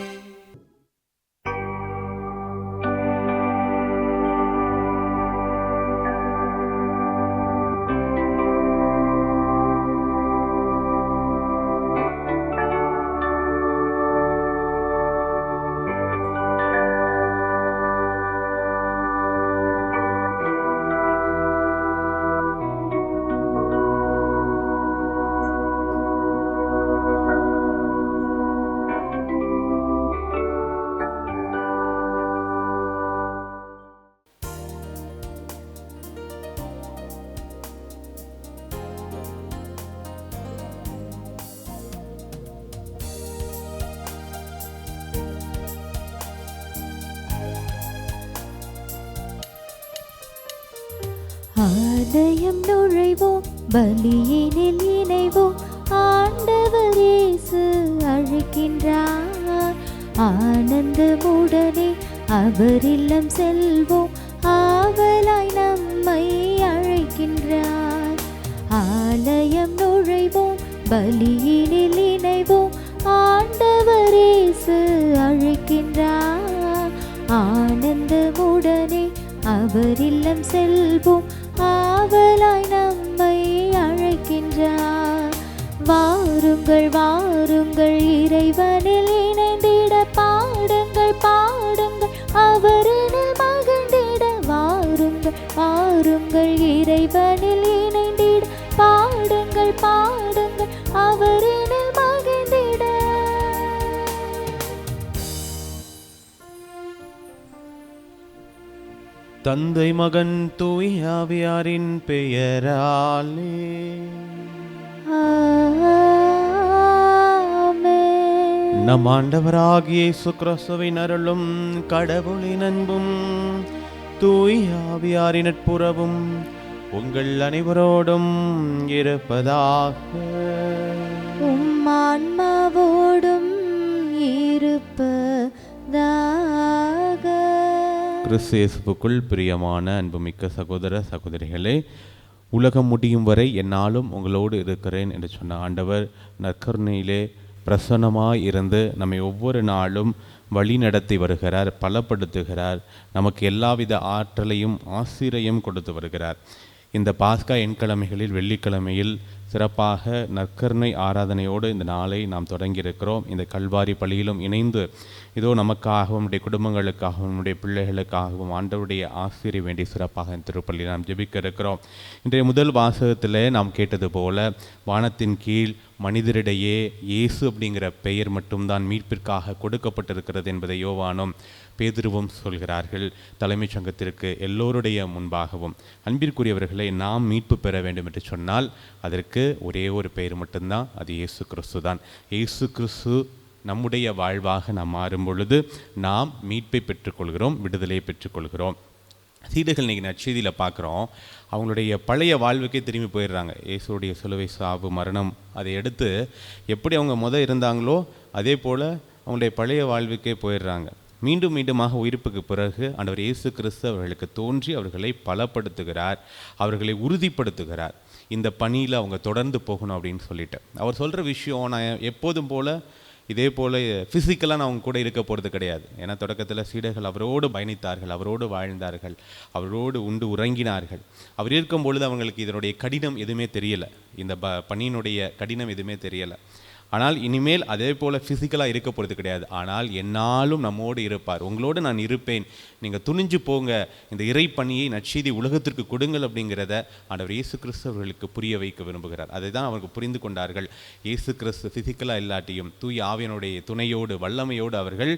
ஆலயம் நுழைவோம், பலியினில் இணைவோம், ஆண்டவர் இயேசு அழைக்கின்றார். ஆனந்தமுடனே அவர் இல்லம் செல்வோம், ஆவலாய் நம்மை அழைக்கின்றார். ஆலயம் நுழைவோம், பலியினில் இணைவோம், ஆண்டவர் இயேசு அழைக்கின்றார். ஆனந்தமுடனே அவர் இல்லம் செல்வோம், ஆவலாய் நம்மை அழைக்கின்றார். வாருங்கள் வாருங்கள் இறைவனில் இணைந்திட, பாடுங்கள் பாடுங்கள் அவரினில் மகிழ்ந்திட. வாருங்கள் வாருங்கள் இறைவனில் இணைந்திட, பாடுங்கள் பாடுங்கள் அவரினில் மகிழ்ந்திட. தந்தை மகன் தூய் ஆவியாரின் பெயராலே நம் ஆண்டவராகிய இயேசு கிறிஸ்துவின் அருளும் கடவுளின் அன்பும் தூய் ஆவியாரின் நட்புறவும் உங்கள் அனைவரோடும் இருப்பதாக. உம் ஆன்மாவோடும் இருப்பதாக. கிறிஸ்து இயேசுவுக்குள் பிரியமான அன்புமிக்க சகோதர சகோதரிகளே, உலகம் முடியும் வரை என்னாலும் உங்களோடு இருக்கிறேன் என்று சொன்ன ஆண்டவர் நற்கருணையிலே பிரசன்னமாய் இருந்து நம்மை ஒவ்வொரு நாளும் வழி நடத்தி வருகிறார், பலப்படுத்துகிறார், நமக்கு எல்லாவித ஆற்றலையும் ஆசிரையும் கொடுத்து வருகிறார். இந்த பாஸ்கா எண்கிழமைகளில் வெள்ளிக்கிழமையில் சிறப்பாக நற்கருணை ஆராதனையோடு இந்த நாளை நாம் தொடங்கியிருக்கிறோம். இந்த கல்வாரி பள்ளியிலும் இணைந்து இதோ நமக்காகவும் நம்முடைய குடும்பங்களுக்காகவும் நம்முடைய பிள்ளைகளுக்காகவும் ஆண்டவருடைய ஆசிரியை வேண்டி சிறப்பாக இந்த திருப்பள்ளி நாம் ஜெபிக்க இருக்கிறோம். இன்றைய முதல் வாசகத்தில் நாம் கேட்டது போல வானத்தின் கீழ் மனிதரிடையே இயேசு அப்படிங்கிற பெயர் மட்டும்தான் மீட்பிற்காக கொடுக்கப்பட்டிருக்கிறது என்பதை யோவானும் பேதுருவும் சொல்கிறார்கள். தலைமைச் சங்கத்திற்கு எல்லோருடைய முன்பாகவும், அன்பிற்குரியவர்களை, நாம் மீட்பு பெற வேண்டும் என்று சொன்னால் அதற்கு ஒரே ஒரு பெயர் மட்டும்தான், அது இயேசு கிறிஸ்து தான். இயேசு கிறிஸ்து நம்முடைய வாழ்வாக நாம் மாறும் பொழுது நாம் மீட்பை பெற்றுக்கொள்கிறோம், விடுதலையை பெற்றுக்கொள்கிறோம். சீடர்கள் இன்றைக்கி நற்செய்தியில் பார்க்குறோம், அவங்களுடைய பழைய வாழ்வுக்கே திரும்பி போயிடுறாங்க. இயேசுடைய சிலுவை சாவு மரணம் அதை எடுத்து எப்படி அவங்க இருந்தாங்களோ அதே போல் அவங்களுடைய பழைய வாழ்வுக்கே போயிடுறாங்க. மீண்டும் மீண்டுமாக உயிர்ப்புக்கு பிறகு ஆண்டவர் இயேசு கிறிஸ்து அவர்களுக்கு தோன்றி அவர்களை பலப்படுத்துகிறார், அவர்களை உறுதிப்படுத்துகிறார். இந்த பணியில் அவங்க தொடர்ந்து போகணும் அப்படின்னு சொல்லிட்டு அவர் சொல்கிற விஷயம், நான் எப்போதும் போல் இதே போல் ஃபிசிக்கலாக நான் அவங்க கூட இருக்க போகிறது கிடையாது. ஏன்னா தொடக்கத்தில் சீடர்கள் அவரோடு பயணித்தார்கள், அவரோடு வாழ்ந்தார்கள், அவரோடு உண்டு உறங்கினார்கள். அவர் இருக்கும் பொழுது அவங்களுக்கு இதனுடைய கடினம் எதுவுமே தெரியலை, இந்த பணியினுடைய கடினம் எதுவுமே தெரியலை. ஆனால் இனிமேல் அதே போல் ஃபிசிக்கலாக இருக்க போகிறது கிடையாது. ஆனால் என்னாலும் நம்மோடு இருப்பார், உங்களோடு நான் இருப்பேன், நீங்கள் துணிஞ்சு போங்க, இந்த இறை பணியை நற்செய்தி உலகத்திற்கு கொடுங்கள் அப்படிங்கிறத ஆண்டவர் இயேசு கிறிஸ்து அவர்களுக்கு புரிய வைக்க விரும்புகிறார். அதை தான் அவர்கள் புரிந்து கொண்டார்கள். இயேசு கிறிஸ்து ஃபிசிக்கலாக இல்லாட்டியும் தூய் ஆவியனுடைய துணையோடு வல்லமையோடு அவர்கள்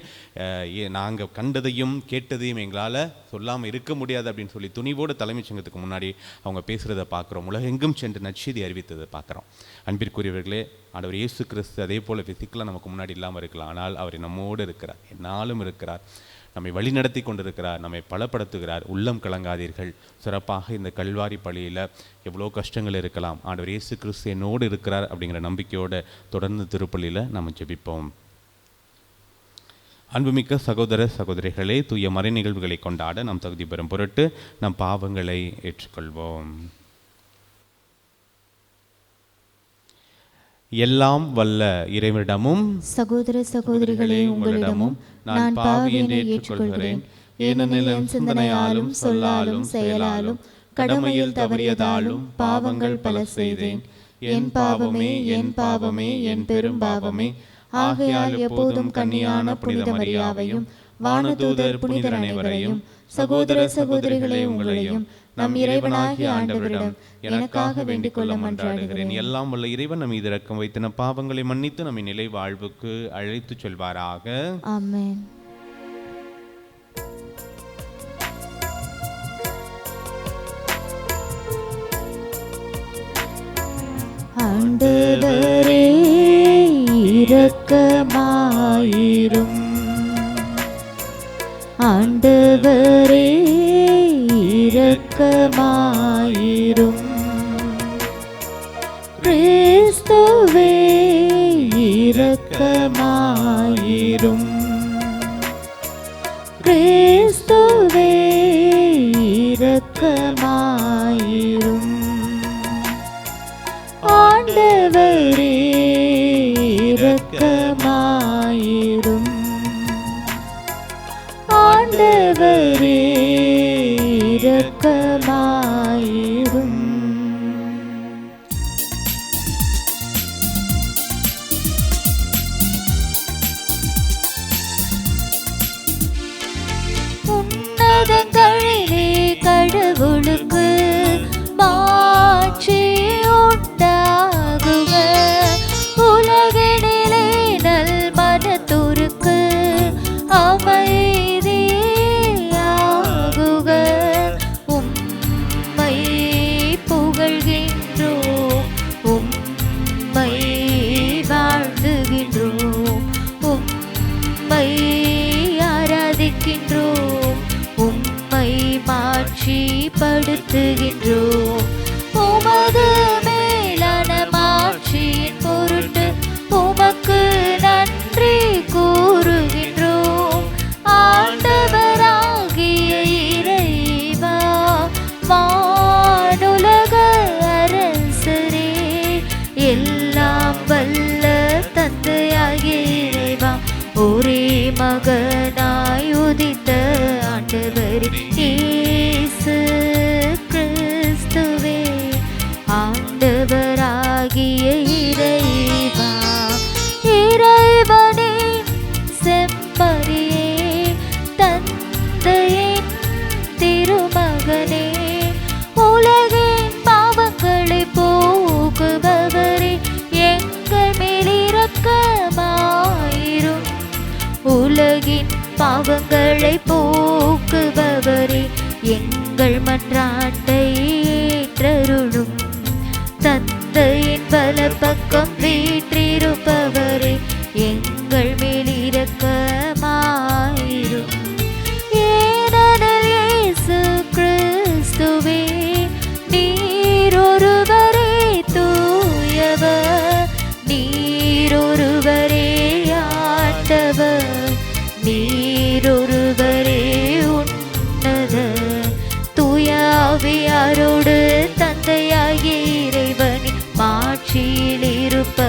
நாங்கள் கண்டதையும் கேட்டதையும் எங்களால் சொல்லாமல் இருக்க முடியாது அப்படின்னு சொல்லி துணிவோடு தலைமைச் சங்கத்துக்கு முன்னாடி அவங்க பேசுகிறத பார்க்குறோம். உலகெங்கும் சென்று நற்செய்தி அறிவித்ததை பார்க்குறோம். அன்பிற்குரியவர்களே, ஆண்டவர் இயேசு கிறிஸ்து அதே போல் ஃபிசிக்கலாக நமக்கு முன்னாடி இல்லாமல் இருக்கலாம், ஆனால் அவர் நம்மோடு இருக்கிறார், என்னாலும் இருக்கிறார், நம்மை வழி நடத்தி கொண்டிருக்கிறார், நம்மை பலப்படுத்துகிறார். உள்ளம் கலங்காதீர்கள். சிறப்பாக இந்த கல்வாரி பள்ளியில் எவ்வளோ கஷ்டங்கள் இருக்கலாம், ஆண்டவர் இயேசு கிறிஸ்து என்னோடு இருக்கிறார் அப்படிங்கிற நம்பிக்கையோடு தொடர்ந்து திருப்பள்ளியில் நம்ம ஜெபிப்போம். அன்புமிக்க சகோதர சகோதரிகளே, தூய மறை நிகழ்வுகளை கொண்டாட நாம் தகுதி பெறும் பொருட்டு நம் பாவங்களை ஏற்றுக்கொள்வோம். எல்லாம் வல்ல இறைவனிடமும் சகோதர சகோதரிகளே உங்களிடமும் நான் பாவியை ஏற்றுக்கொள்கிறேன். ஏனெனில் என் சிந்தனையாலும் சொல்லாலும் செயலாலும் கடமையில் தவறியதாலும் பாவங்கள் பல செய்தேன். என் பாவமே என் பாவமே என் பெரும் பாவமே. ஆகையால் எப்போதும் கன்னியான புனித மரியாவையும் வானதூதர் புனிதர் அனைவரையும் சகோதர சகோதரிகளே உங்களையும் நம் இறைவனாகிய ஆண்டவரிடம் எனக்காக வேண்டிக் கொள்ள மன்றாடுகிறேன். எல்லாம் வல்ல இறைவன் நம் மீது இரக்கம் வைத்து நம் பாவங்களை மன்னித்து நம்மை நிலை வாழ்வுக்கு அழைத்து செல்வாராக. ஆமென். ஆண்டவரே இரக்கமாயிரும். ஆண்டவரே இரக்கமாயிரும்.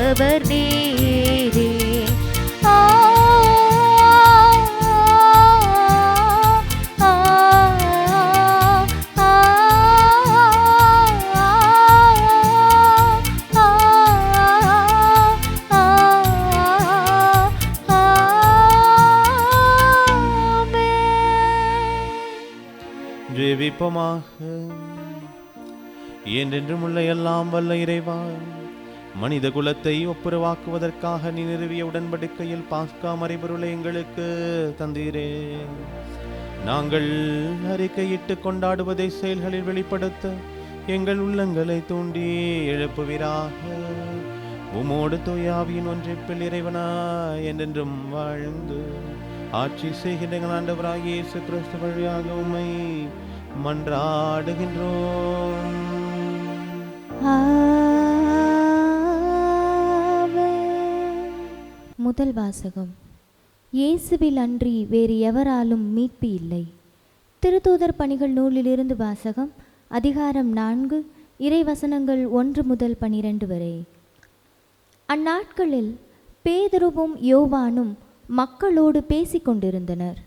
தந்தவர் நீரே. ஜெபிப்போமாக. என்றென்றும் உள்ள எல்லாம் வல்ல இறைவா, மனித குலத்தை ஒப்புரவாக்குவதற்காக நீ நிறுவிய உடன்படிக்கையில் பாஸ்கா மறைபொருளை எங்களுக்கு தந்தீரே. நாங்கள் அறிக்கையிட்டு கொண்டாடுவதை செயல்களில் வெளிப்படுத்த எங்கள் உள்ளங்களை தூண்டி எழுப்புவீராக. உமோடு தூயாவியின் ஒன்றிப்பில் இறைவனா என்றென்றும் வாழ்ந்து ஆட்சி செய்கின்ற எங்கள் ஆண்டவராகிய இயேசு கிறிஸ்து வழியாக உம்மை மன்றாடுகின்றோம். முதல் வாசகம். இயேசுவில் அன்றி வேறு எவராலும் மீட்பு இல்லை. திருத்தூதர் பணிகள் நூலிலிருந்து வாசகம். அதிகாரம் 4, இறைவசனங்கள் 1 முதல் 12 வரை. அந்நாட்களில் பேதுருவும் யோவானும் மக்களோடு பேசிக்கொண்டிருந்தனர்.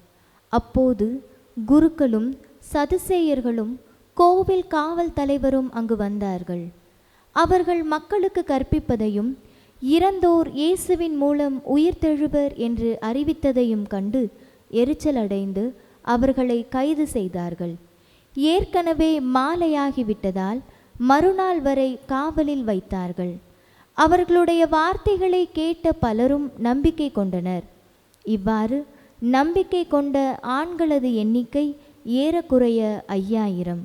அப்போது குருக்களும் சதுசேயர்களும் கோவில் காவல் தலைவரும் அங்கு வந்தார்கள். அவர்கள் மக்களுக்கு கற்பிப்பதையும் இறந்தோர் இயேசுவின் மூலம் உயிர்த்தெழுவர் என்று அறிவித்ததையும் கண்டு எரிச்சலடைந்து அவர்களை கைது செய்தார்கள். ஏற்கனவே மாலையாகிவிட்டதால் மறுநாள் வரை காவலில் வைத்தார்கள். அவர்களுடைய வார்த்தைகளை கேட்ட பலரும் நம்பிக்கை கொண்டனர். இவ்வாறு நம்பிக்கை கொண்ட ஆண்களது எண்ணிக்கை ஏறக்குறைய 5000.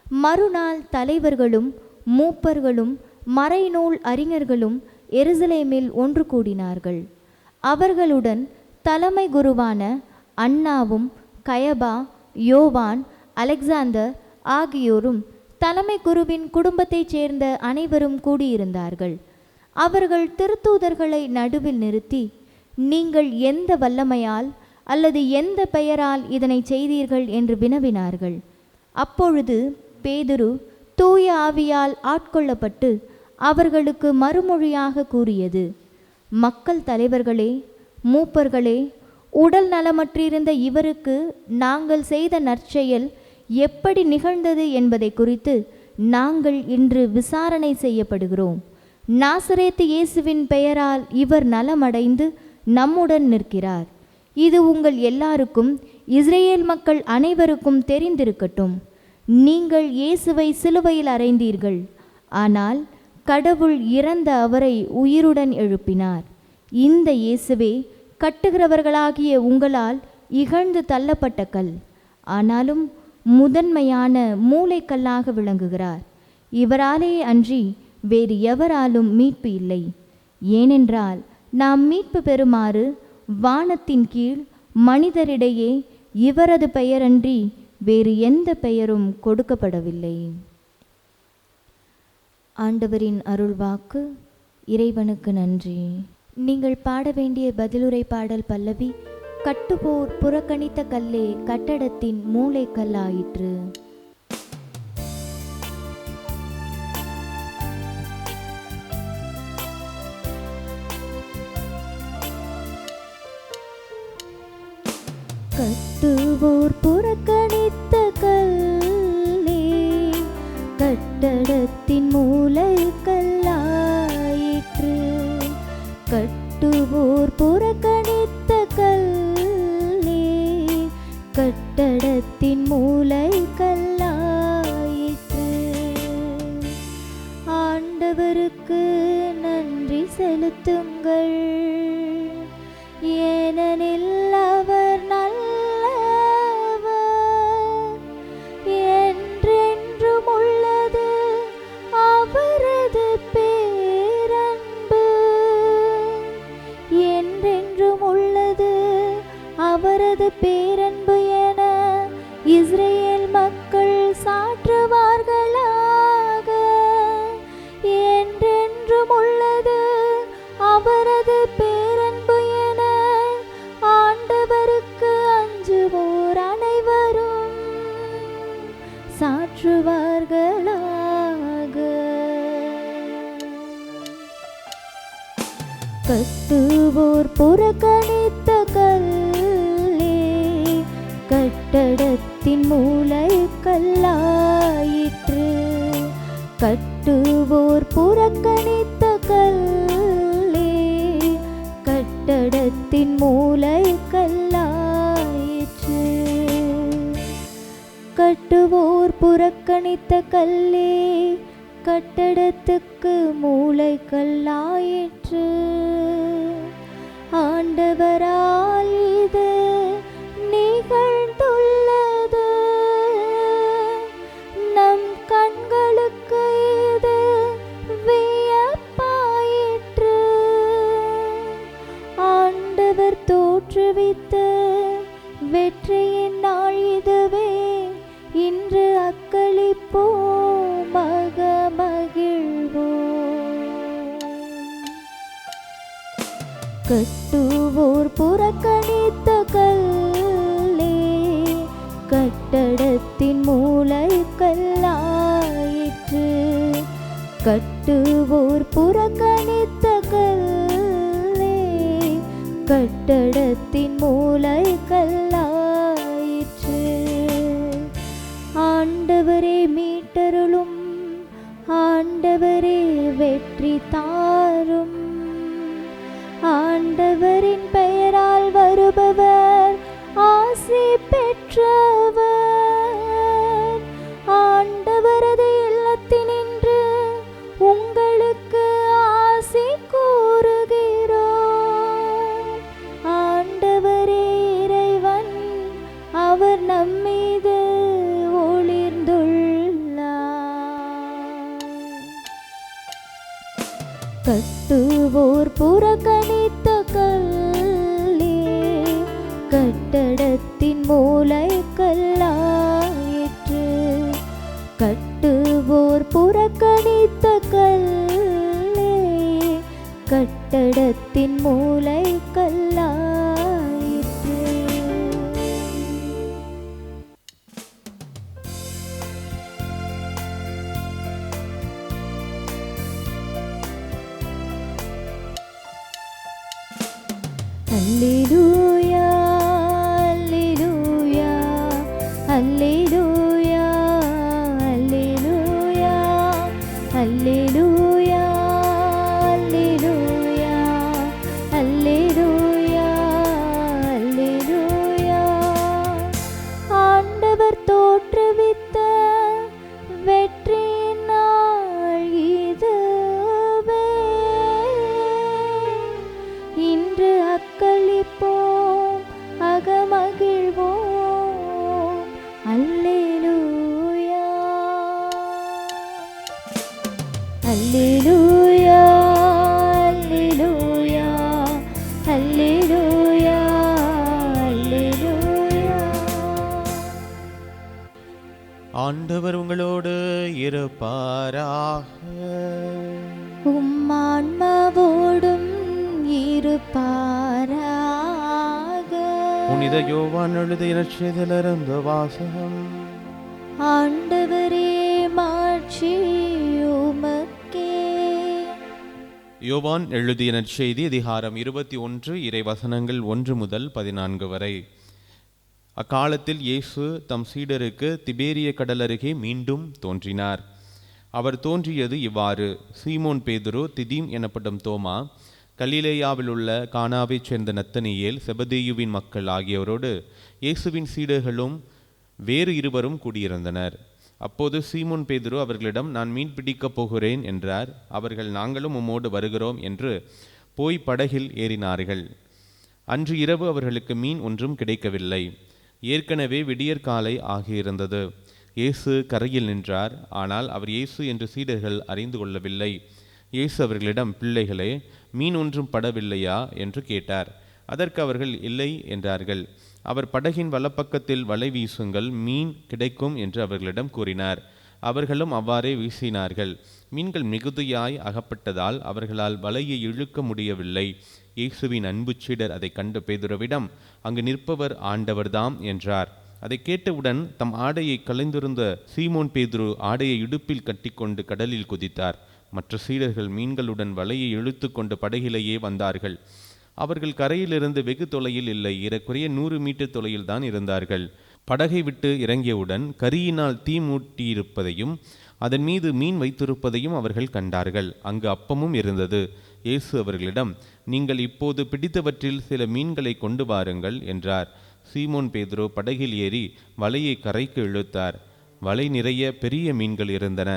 மறுநாள் தலைவர்களும் மூப்பர்களும் மறைநூல் அறிஞர்களும் எருசலேமில் ஒன்று கூடினார்கள். அவர்களுடன் தலைமை குருவான அன்னாவும் கயபா, யோவான், அலெக்சாந்தர் ஆகியோரும் தலைமை குருவின் குடும்பத்தைச் சேர்ந்த அனைவரும் கூடியிருந்தார்கள். அவர்கள் திருத்தூதர்களை நடுவில் நிறுத்தி, நீங்கள் எந்த வல்லமையால் அல்லது எந்த பெயரால் இதனை செய்தீர்கள் என்று வினவினார்கள். அப்பொழுது பேதுரு தூய ஆவியால் ஆட்கொள்ளப்பட்டு அவர்களுக்கு மறுமொழியாக கூறியது, மக்கள் தலைவர்களே, மூப்பர்களே, உடல் நலமற்றிருந்த இவருக்கு நாங்கள் செய்த நற்செயல் எப்படி நிகழ்ந்தது என்பதை குறித்து நாங்கள் இன்று விசாரணை செய்யப்படுகிறோம். நாசரேத்து இயேசுவின் பெயரால் இவர் நலமடைந்து நம்முடன் நிற்கிறார். இது உங்கள் எல்லாருக்கும் இஸ்ரேல் மக்கள் அனைவருக்கும் தெரிந்திருக்கட்டும். நீங்கள் இயேசுவை சிலுவையில் அறைந்தீர்கள், ஆனால் கடவுள் இறந்த அவரை உயிருடன் எழுப்பினார். இந்த இயேசுவே கட்டுகிறவர்களாகிய உங்களால் இகழ்ந்து தள்ளப்பட்ட கல், ஆனாலும் முதன்மையான மூலைக்கல்லாக விளங்குகிறார். இவராலே அன்றி வேறு எவராலும் மீட்பு இல்லை. ஏனென்றால் நாம் மீட்பு பெறுமாறு வானத்தின் கீழ் மனிதரிடையே இவரது பெயரன்றி வேறு எந்த பெயரும் கொடுக்கப்படவில்லை. ஆண்டவரின் அருள்வாக்கு. இறைவனுக்கு நன்றி. நீங்கள் பாட வேண்டிய பதிலுரை பாடல் பல்லவி. கட்டுவோர் புறக்கணித்த கல்லே கட்டடத்தின் மூலைக்கல்லாயிற்று. கட்டுவோர் புறக்கணித்த கல்லே கட்டடத்தின் மூலைக்கல்லாயிற்று. கட்டுவோர் புறக்கணித்த கல்லே கட்டடத்தின் மூலைக்கல்லாயிற்று. ஆண்டவருக்கு நன்றி செலுத்துங்கள், ஏனெனில் அவர் நல்லவர், என்றென்றும் உள்ளது அவரது பேரன்பு. என்றென்றும் உள்ளது அவரது பேரன்பு என இஸ்ரேல் மக்கள் சாற்றுவார்களாக. என்றென்றும் உள்ளது அவரது பேரன்பு என கட்டுவோர் புறக்கணித்த கல்லே கட்டடத்தின் மூலை கல்லாயிற்று. கட்டுவோர் புறக்கணித்த கல்லே கட்டடத்தின் மூலை கல்லாயிற்று. கட்டுவோர் புறக்கணித்த கல்லே கட்டடத்துக்கு மூலை கல்லாயிற்று. ஆண்டவரால் இது நிகழ்ந்துள்ளது. நம் கண்களுக்கு இது வியப்பாயிற்று. ஆண்டவர் தோற்றுவித்த வெற்றியின் நாள் இதுவே. இன்று அக்களிப்போம், மகிழ்வோம். கட்டுவோர் புறக்கணித்த கல்லே கட்டடத்தின் மூலை கல்லாயிற்று. கட்டுவோர் புறக்கணித்த கல்லே கட்டடத்தின் மூலை கல்லாயிற்று. ஆண்டவரே மீட்டருளும், ஆண்டவரே வெற்றி தாரும். ஆண்டவரின் பெயரால் வருபவர் ஆசி பெற்றவர். ஆண்டவரது இல்லத்தினின்று உங்களுக்கு ஆசி கூறுகிறோம். ஆண்டவரே இறைவன், அவர் நம்மீது ஒளிர்ந்துள்ளார். கட்டுவோர் புறக்கணித்த கல்லே கட்டடத்தின் மூலை கல்லாயிற்று. கட்டுவோர் புறக்கணித்த கல்லே கட்டடத்தின் மூலை கல்லாயிற்று. அல்லேலூயா, அல்லேலூயா, அல்லேலூயா, அல்லேலூயா, அல்லேலூயா, அல்லேலூயா, அல்லேலூயா, அல்லேலூயா. ஆண்டவர் தோற்றுவித்த வெற்றியின் நாள் இதுவே. இன்று அக்களிப்போம், அகமகிழ்வோம். அல்லேலூயா, அல்லேலூயா, அல்லேலூயா, அல்லேலூயா, அல்லேலூயா. ஆண்டவர் உங்களோடு இருப்பாராக. உம்மான்மாவோடும் இருப்பாராக. புனித யோவான் எழுதிய நற்செய்தியிலிருந்து வாசகம். ஆண்டவரே மாட்சி உமக்கே. யோவான் எழுதிய நற்செய்தி அதிகாரம் 21 இறைவசனங்கள் 1 முதல் 14 வரை. அக்காலத்தில் இயேசு தம் சீடருக்கு திபேரிய கடல் அருகே மீண்டும் தோன்றினார். அவர் தோன்றியது இவ்வாறு: சீமோன் பேதுரு, திதீம் எனப்படும் தோமா, கலிலேயாவில் உள்ள கானாவைச் சேர்ந்த நத்தனியேல், செபதேயுவின் மக்கள் ஆகியோரோடு இயேசுவின் சீடர்களும் வேறு இருவரும் கூடியிருந்தனர். அப்போது சீமோன் பேதுரு அவர்களிடம், நான் மீன் பிடிக்கப் போகிறேன் என்றார். அவர்கள், நாங்களும் உம்மோடு வருகிறோம் என்று போய் படகில் ஏறினார்கள். அன்று இரவு அவர்களுக்கு மீன் ஒன்றும் கிடைக்கவில்லை. ஏற்கனவே விடியற்காலை ஆகியிருந்தது. இயேசு கரையில் நின்றார். ஆனால் அவர் இயேசு என்று சீடர்கள் அறிந்து கொள்ளவில்லை. இயேசு அவர்களிடம், பிள்ளைகளே, மீன் ஒன்றும் படவில்லையா என்று கேட்டார். அதற்கு அவர்கள் இல்லை என்றார்கள். அவர் படகின் வலப்பக்கத்தில் வலை வீசுங்கள், மீன் கிடைக்கும் என்று அவர்களிடம் கூறினார். அவர்களும் அவ்வாறே வீசினார்கள். மீன்கள் மிகுதியாய் அகப்பட்டதால் அவர்களால் வலையை இழுக்க முடியவில்லை. இயேசுவின் அன்பு சீடர் அதை கண்டு பேதுருவிடம், அங்கு நிற்பவர் ஆண்டவர்தாம் என்றார். அதை கேட்டவுடன் தம் ஆடையை களைந்திருந்த சீமோன் பேதுரு ஆடையை இடுப்பில் கட்டிக்கொண்டு கடலில் குதித்தார். மற்ற சீடர்கள் மீன்களுடன் வலையை இழுத்து கொண்டு படகிலேயே வந்தார்கள். அவர்கள் கரையிலிருந்து வெகு தொலையில் இல்லை, ஏறக்குறைய 100 மீட்டர் தொலையில் தான் இருந்தார்கள். படகை விட்டு இறங்கியவுடன் கரியினால் தீ மூட்டியிருப்பதையும் அதன் மீது மீன் வைத்திருப்பதையும் அவர்கள் கண்டார்கள். அங்கு அப்பமும் இருந்தது. இயேசு அவர்களிடம், நீங்கள் இப்போது பிடித்தவற்றில் சில மீன்களை கொண்டு வாருங்கள் என்றார். சீமோன் பேதுரு படகில் ஏறி வலையை கரைக்கு இழுத்தார். வலை நிறைய பெரிய மீன்கள் இருந்தன.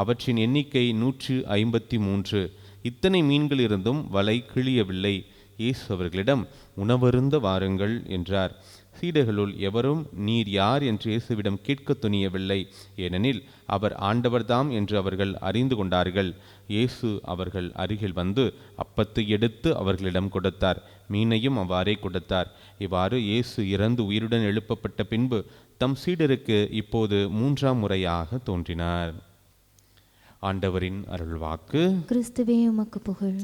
அவற்றின் எண்ணிக்கை 153. இத்தனை மீன்கள் இருந்தும் வலை கிழியவில்லை. இயேசு அவர்களிடம், உணவருந்த வாருங்கள் என்றார். சீடர்களுள் எவரும் நீர் யார் என்று இயேசுவிடம் கேட்க துணியவில்லை. ஏனெனில் அவர் ஆண்டவர்தாம் என்று அவர்கள் அறிந்து கொண்டார்கள். இயேசு அவர்கள் அருகில் வந்து அப்பத்தை எடுத்து அவர்களிடம் கொடுத்தார். மீனையும் அவ்வாறே கொடுத்தார். இவ்வாறு இயேசு இறந்து உயிருடன் எழுப்பப்பட்ட பின்பு தம் சீடருக்கு இப்போது 3ஆம் முறையாக தோன்றினார். ஆண்டவரின் அருள்வாக்கு. கிறிஸ்துவே உமக்கு புகழ்.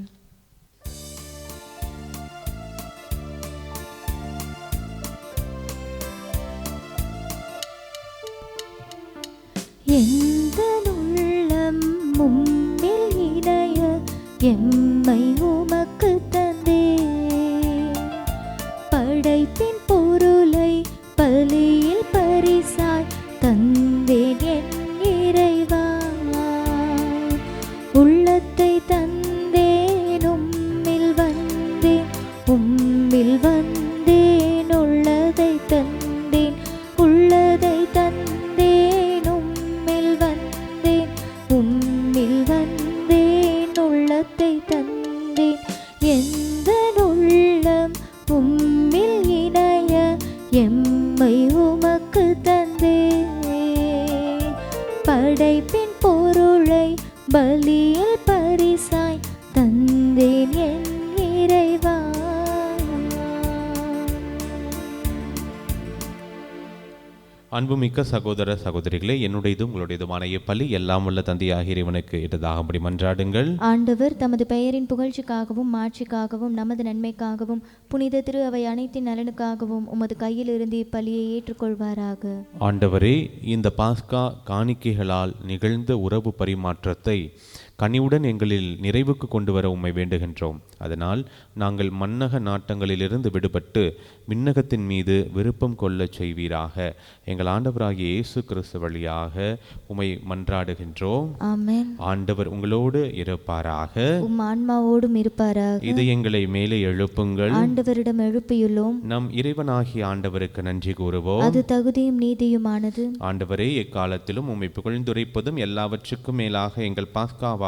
எந்த உள்ளம் உம்மில் இணைய எம்மை உமக்கு தந்தே, படைப்பின் பொருளை பலியில் பரிசாய் தந்தேன் என் இறைவா. உள்ளத்தை தந்தேன் உம்மில் வந்தேன், உம்மில் வந்தேன். உள்ளதை தந்தேன், உள்ளதை தந்தேன். உம்மில் வந்தேன், உள்ளத்தை தந்தேன். எந்த உள்ளம் உம்மில் இணைய எம்மை உமக்கு தந்தே, படைப்பின் பொருளை பலியில் பரிசாய் தந்தேன் என் இறைவா. அன்புமிக்க சகோதர சகோதரிகளே, என்னுடையது உங்களுடையதுமான இப்பலி எல்லாம் உள்ள தந்தையாகிய இறைவனுக்கு ஏற்றதாகும்படி மன்றாடுங்கள். ஆண்டவர் தமது பெயரின் புகழ்ச்சிக்காகவும் மாட்சிக்காகவும் நமது நன்மைக்காகவும் புனித திரு அவை அனைத்தின் நலனுக்காகவும் உமது கையில் இருந்து இப்பலியை ஏற்றுக்கொள்வாராக. ஆண்டவரே, இந்த பாஸ்கா காணிக்கைகளால் நிகழ்ந்த உறவு பரிமாற்றத்தை கனிவுடன் எங்களில் நிறைவுக்கு கொண்டு வர உம்மை வேண்டுகின்றோம். அதனால் நாங்கள் மன்னக நாட்டங்களிலிருந்து விடுபட்டு விண்ணகத்தின் மீது விருப்பம் கொள்ளச் செய்வீராக. எங்கள் ஆண்டவராகிய இயேசு கிறிஸ்து வழியாக உம்மை மன்றாடுகின்றோம். ஆமென். ஆண்டவர் உங்களோடு இருப்பாராக, உம் ஆன்மாவோடும் இருப்பாராக. இதயங்களை மேலே எழுப்புங்கள். ஆண்டவரிடம் எழுப்பியுள்ளோம். நம் இறைவனாகிய ஆண்டவருக்கு நன்றி கூறுவோம். அது தகுதியும் நீதியுமானது. ஆண்டவரே, எக்காலத்திலும் உம்மை புகழ்ந்துரைப்பதும் எல்லாவற்றுக்கும் மேலாக எங்கள் பாஸ்காவாகிய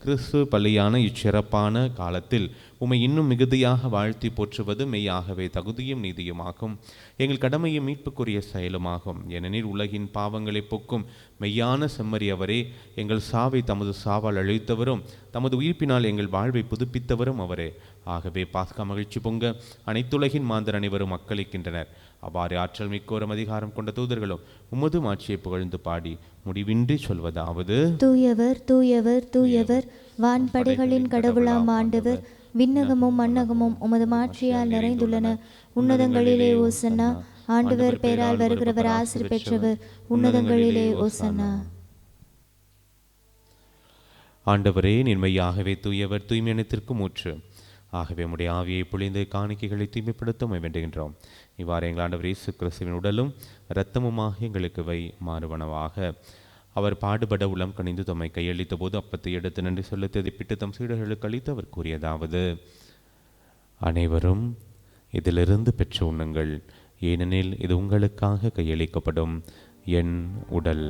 கிறிஸ்து பலியான இச்சிறப்பான காலத்தில் உம்மை இன்னும் மிகுதியாக வாழ்த்தி போற்றுவது மெய்யாகவே தகுதியும் நீதியுமாகும். எங்கள் கடமையும் மீட்புக்குரிய செயலுமாகும். ஏனெனில் உலகின் பாவங்களை போக்கும் மெய்யான செம்மறி அவரே, எங்கள் சாவை தமது சாவால் அழித்தவரும் தமது உயிர்ப்பினால் எங்கள் வாழ்வை புதுப்பித்தவரும் அவரே. ஆகவே பாஸ்கா மகிழ்ச்சி பொங்க அனைத்துலகின் மாந்தர் அனைவரும் மக்களிக்கின்றனர். அவ்வாறு ஆற்றல் மிக்கோரும் அதிகாரம் கொண்ட தூதர்களும் உமது மாட்சியை புகழ்ந்து பாடி முடிவின்றி சொல்வதாவது: தூயவர் தூயவர் தூயவர், வான்படைகளின் கடவுளாம் ஆண்டவர், விண்ணகமும் மண்ணகமும் உமது மாட்சியால் நிறைந்துள்ளன. உன்னதங்களிலே ஓசன்னா. ஆண்டவர் பெயரால் வருகிறவர் ஆசீர் பெற்றவர். உன்னதங்களிலே ஓசன்னா. ஆண்டவரே, நிர்மையாகவே தூயவர், தூய்மையனத்திற்கும் ஊற்று. ஆகவே உம்முடைய ஆவியை பொழிந்து காணிக்கைகளை தூய்மைப்படுத்த வேண்டுகின்றோம். இவ்வாறு எங்கள் ஆண்டவர் இயேசு கிறிஸ்துவின் உடலும் இரத்தமுமாக எங்களுக்கு மாறுவனவாக. அவர் பாடுபட உளம் கனிந்து தம்மை கையளித்த போது அப்பத்தை எடுத்து நன்றி செலுத்தி பிட்டு தம் சீடர்களுக்கு அளித்து அவர் கூறியதாவது: அனைவரும் இதிலிருந்து பெற்று உண்ணுங்கள், ஏனெனில் இது உங்களுக்காக கையளிக்கப்படும் என் உடல்.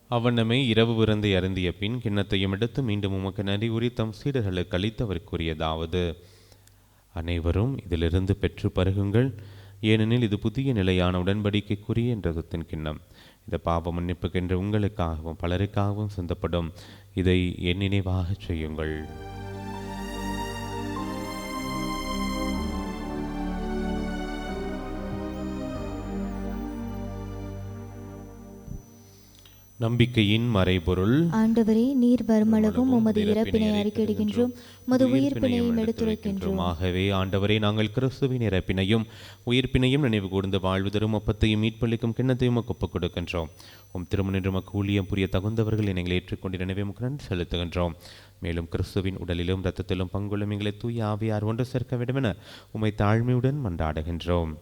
அவ்வண்ணமே இரவு விருந்தை அருந்திய பின் கிண்ணத்தையும் எடுத்து மீண்டும் உமக்கு நன்றி கூறி தம் சீடர்களுக்கு அளித்து அவர் கூறியதாவது: அனைவரும் இதிலிருந்து பெற்று பருகுங்கள், ஏனெனில் இது புதிய நிலையான உடன்படிக்கைக்குரிய இரத்தத்தின் கிண்ணம். இந்த பாவ மன்னிப்புக்கென்று உங்களுக்காகவும் பலருக்காகவும் சிந்தப்படும். இதை என் நினைவாக செய்யுங்கள். நம்பிக்கையின் மறைபொருள். ஆண்டவரே, நீர் வருமளவும் உமது இறப்பினை அறிக்கையிடுகின்றோம், உமது உயிர்ப்பினையும் எடுத்துரைக்கின்றோம். ஆகவே ஆண்டவரே, நாங்கள் கிறிஸ்துவின் இறப்பினையும் உயிர்ப்பினையும் நினைவு கூர்ந்து வாழ்வு தரும் அப்பத்தையும் மீட்பளிக்கும் கிண்ணத்தையும் ஒப்புக் கொடுக்கின்றோம். உம் திருமணம் மக்கு ஊழியம் புரிய தகுந்தவர்கள் எங்களை ஏற்றுக்கொண்டு நினைவே உமக்கு நன்றி செலுத்துகின்றோம். மேலும் கிறிஸ்துவின் உடலிலும் இரத்தத்திலும் பங்குள்ளும் எங்களை தூய ஆவியார் ஒன்று சேர்க்க வேண்டும் என உம்மை தாழ்மையுடன் மன்றாடுகின்றோம்.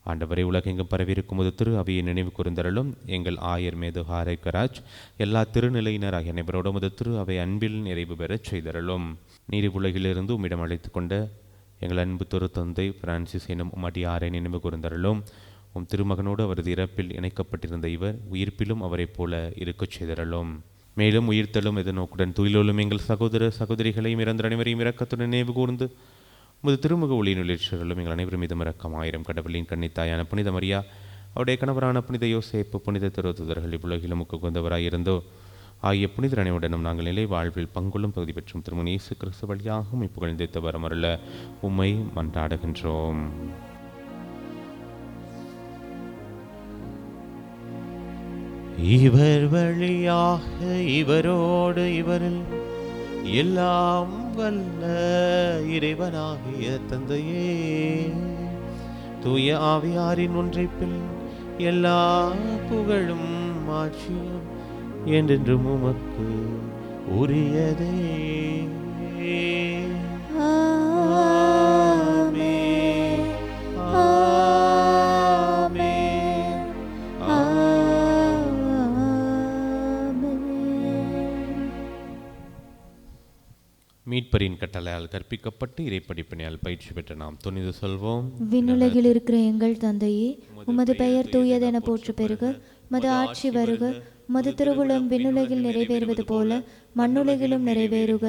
ஆண்டவரை, உலகெங்கும் பரவியிருக்கும் ஒரு திரு அவையை நினைவு கூர்ந்தருளும். எங்கள் ஆயர் மேது ஹாரைக்கராஜ் எல்லா திருநிலையினர் ஆகிய அனைவரோடும் ஒரு திரு அவை அன்பில் நிறைவு பெறச் செய்தருளும். நீதி உலகிலிருந்து உம்மிடம் அழைத்து கொண்ட எங்கள் அன்பு திரு தந்தை பிரான்சிஸ் எனும் உமடியாரை நினைவு கூர்ந்தருளும். உம் திருமகனோடு அவரது இறப்பில் இணைக்கப்பட்டிருந்த இவர் உயிர்ப்பிலும் அவரைப் போல இருக்கச் செய்தருளும். மேலும் உயிர்த்தலும் எதிர்நோக்குடன் துயிலும் எங்கள் சகோதர சகோதரிகளையும் இறந்த அனைவரையும் இரக்கத்துடன் நினைவு கூர்ந்து உமது திருமுக ஒளியின் உள்ளிச்சர்களும் எங்கள் அனைவரும் மீதும் இரக்கமாயிரம். கடவுளின் கன்னித்தாயான புனித மரியா, அவருடைய கணவரான புனித யோசேப்பு, புனித திருத்துதர்கள் இவ்வுலகிலும் உகந்தவராயிருந்தோ ஆகிய புனிதர் அனைவருடனும் நாங்கள் நிலை வாழ்வில் பங்குள்ளும் தகுதி பெற்றும் திருமண இயேசு கிறிஸ்து வழியாகவும் புகழ்ந்து வரமருள உம்மை மன்றாடுகின்றோம். இவர் வழியாக இவரோடு இவரில் எல்லாம் வல்ல இறைவனாகிய தந்தையே, தூய ஆவியாரின் ஒன்றைப்பில் எல்லா புகழும் ஆட்சியும் என்றென்றும் உமக்கு உரியதே. மீட்பரின் கட்டளையால் கற்பிக்கப்பட்டு இறைப்படிப்பினையால் பயிற்சி பெற்ற நாம் துணிந்து சொல்வோம். விண்ணுலகில் இருக்கிற எங்கள் தந்தையே, உமது பெயர் தூயதென போற்று பெருக, உமது ஆட்சி வருக, உமது திருவுளம் விண்ணுலகில் நிறைவேறுவது போல மண்ணுலகிலும் நிறைவேறுக.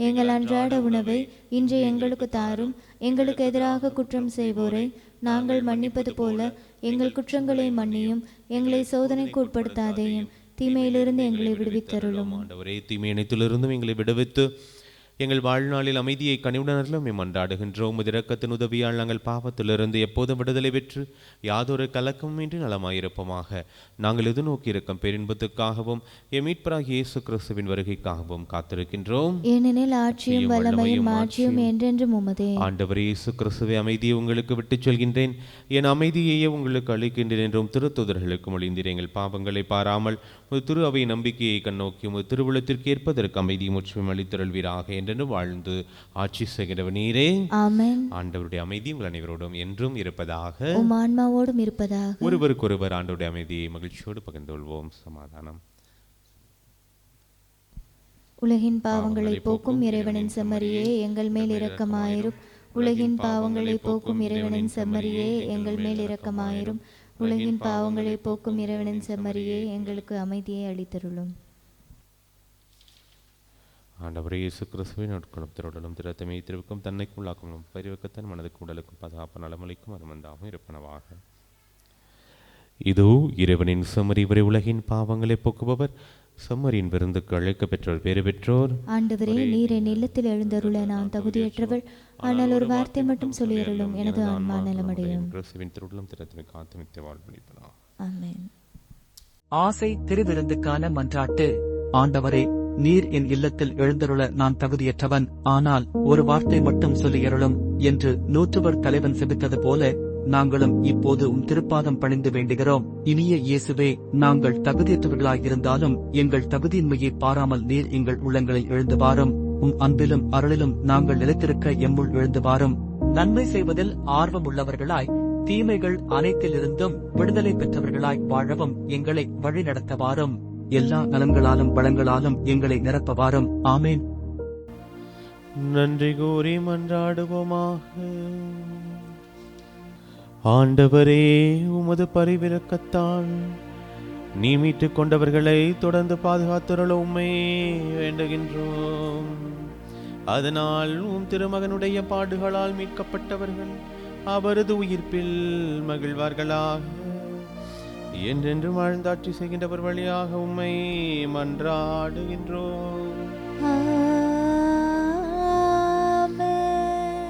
எங்கள் அன்றாட உணவை இன்று எங்களுக்கு தாரும். எங்களுக்கு எதிராக குற்றம் செய்வோரை நாங்கள் மன்னிப்பது போல எங்கள் குற்றங்களை மன்னியும். எங்களை சோதனைக்கு உட்படுத்தாதேயும், தீமையிலிருந்து எங்களை விடுவித்தருளும். ஆண்டவரே, தீமை அனைத்திலிருந்தும் எங்களை விடுவித்து எங்கள் வாழ்நாளில் அமைதியை கனிவுடனர்களும் மன்றாடுகின்றோம். இரக்கத்தின் உதவியால் நாங்கள் பாவத்திலிருந்து எப்போதும் விடுதலை பெற்று யாதொரு கலக்கமும் இன்றி நலமாயிருப்போமாக. நாங்கள் எதிர்நோக்கி இருக்கும் பேரின்பத்துக்காகவும் எம் மீட்பராகிய இயேசு கிறிஸ்துவின் வருகைக்காகவும் காத்திருக்கின்றோம். ஏனெனில் ஆட்சியும் வல்லமையும் மாட்சியும் என்றென்றும் உமதே. ஆண்டவர் இயேசு கிறிஸ்துவை அமைதியை உங்களுக்கு விட்டுச் செல்கின்றேன், என் அமைதியையே உங்களுக்கு அளிக்கின்றேன் என்றும் திருத்தூதர்களுக்கு மொழிந்தீர். எங்கள் பாவங்களை பாராமல் ஒரு திரு அவை நம்பிக்கையை கண்ணோக்கி ஒரு திருவுளத்திற்கு ஏற்பதற்கு அமைதி முற்றுமை அளித்தருள்வீராக என்று வாழ்ந்து ஆட்சி செய்கிறவர் நீரே. ஆமென். ஆண்டவருடைய அமைதி உங்கள் அனைவரோடும் என்றும் இருப்பதாக, உம் ஆன்மாவோடும் இருப்பதாக. ஒருவருக்கொருவர் ஆண்டவருடைய அமைதியை மகிழ்ச்சியோடு பகிர்ந்து கொள்வோம். சமாதானம். உலகின் பாவங்களை போக்கும் இறைவனின் செம்மறியே, எங்கள் மேல் இரக்கமாயிரும். உலகின் பாவங்களை போக்கும் இறைவனின் செம்மறியே, எங்கள் மேல் இரக்கமாயிரும். உலகின் பாவங்களை போக்கும் இறைவனின் செம்மறியே, எங்களுக்கு அமைதியை அளித்தருளும். ஆண்டவரே இயேசு கிறிஸ்துவின் உட்கொணத்தினுடனும் திறத்தமை திருவுக்கும் தன்னைக்கும் உள்ளாக்கும் பரிவக்கத்தன் மனதுக்கு உடலுக்கும் பாதுகாப்பு நலமளிக்கும் அருமந்தாகவும் இருப்பனவாக. இதோ இறைவனின் செம்மறி, இவரை உலகின் பாவங்களை போக்குபவர். செம்மறியின் விருந்துக்கு அழைக்க பெற்றோர் பேறு பெற்றோர். ஆண்டவரே, நீர் என் இல்லத்தில் எழுந்தருள நான் தகுதியற்றவள், ஆனால் ஒரு வார்த்தை மட்டும் சொல்லியருளும், எனது ஆன்மா நலமடையும். கிறிஸ்துவின் திருவுள்ளம் திறத்தமை காத்துமித்தை வாழ்வழிப்பதாக. ஆமென். ஆசை திருவிருந்துக்கான மன்றாட்டு. ஆண்டவரே, நீர் என் இல்லத்தில் எழுந்தருள நான் தகுதியற்றவன், ஆனால் ஒரு வார்த்தை மட்டும் சொல்லியருளும் என்று நூற்றுவர் தலைவன் செபித்தது போல நாங்களும் இப்போது உம் திருப்பாதம் பணிந்து வேண்டுகிறோம். இனிய இயேசுவே, நாங்கள் தகுதியற்றவர்களாயிருந்தாலும் எங்கள் தகுதியின்மையை பாராமல் நீர் எங்கள் உள்ளங்களை எழுந்து வாரும். உம் அன்பிலும் அருளிலும் நாங்கள் நிலைத்திருக்க எம்முள் எழுந்து வாரும். நன்மை செய்வதில் ஆர்வம் உள்ளவர்களாய் தீமைகள் அனைத்திலிருந்தும் விடுதலை பெற்றவர்களாய் வாழவும் எங்களை வழிநடத்தவாரும். எல்லா நலன்களாலும் வளங்களாலும் எங்களை நிரப்பவாரும். ஆமேன். நன்றி கூறி மன்றாடுவோமாக. ஆண்டவரே, உமது பரிவிரக்கத்தால் நீ மீட்டுக் கொண்டவர்களை தொடர்ந்து பாதுகாத்தருள உம்மை வேண்டுகின்றோம். அதனால் உம் திருமகனுடைய பாடுகளால் மீட்கப்பட்டவர்கள் அவரது உயிர்ப்பில் மகிழ்வார்களாக. என்றென்று வாழ்ந்தாட்சி செய்கின்றவர் வழியாக உம்மை மன்றாடுகின்றோம்.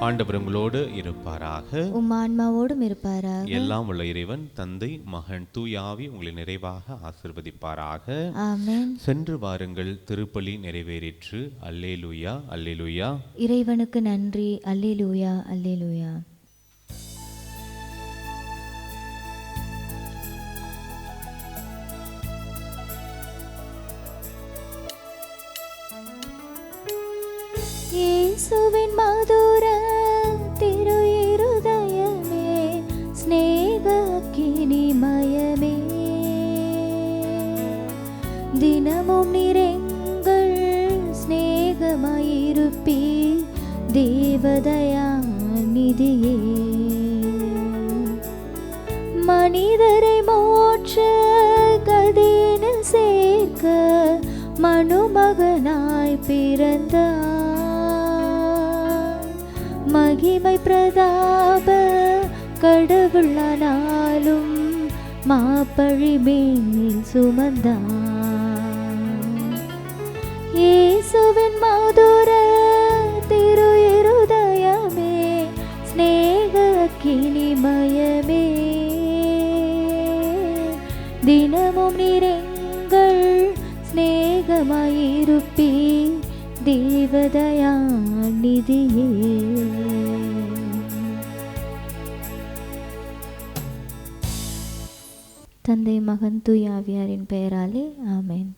ஆண்டவர் உங்களோடு இருப்பாராக. உம் ஆன்மாவோடும் இருப்பாராக. எல்லாம் உள்ள இறைவன் தந்தை மகன் தூய ஆவி உங்களை நிறைவாக ஆசீர்வதிப்பாராக. ஆமென். சென்று வாருங்கள், திருப்பலி நிறைவேறிற்று. அல்லேலூயா அல்லேலூயா. இறைவனுக்கு நன்றி. அல்லேலூயா அல்லேலூயா. இயேசுவின் மதுர திரு இருதயமே, ஸ்நேக கினிமயமே, தினமும் நிறைங்கள் ஸ்நேகமாயிருப்பீ, தேவதயா நிதியே. மனிதரை மோட்ச கதியினில் சேர்க்க மனுமகனாய் பிறந்தார். மகிமை பிரதாப கடவுளானாலும் மாப்பழி மேல் சுமந்தார். இயேசுவின் மதுர திரு இருதயமே, ஸ்நேக கினிமயமே, தினமும் நிறைங்கள் ஸ்நேகமாயிருப்பீ, தேவதயா நிதியே. தந்தை மகன் தூய ஆவியாரின் பெயராலே ஆமென்.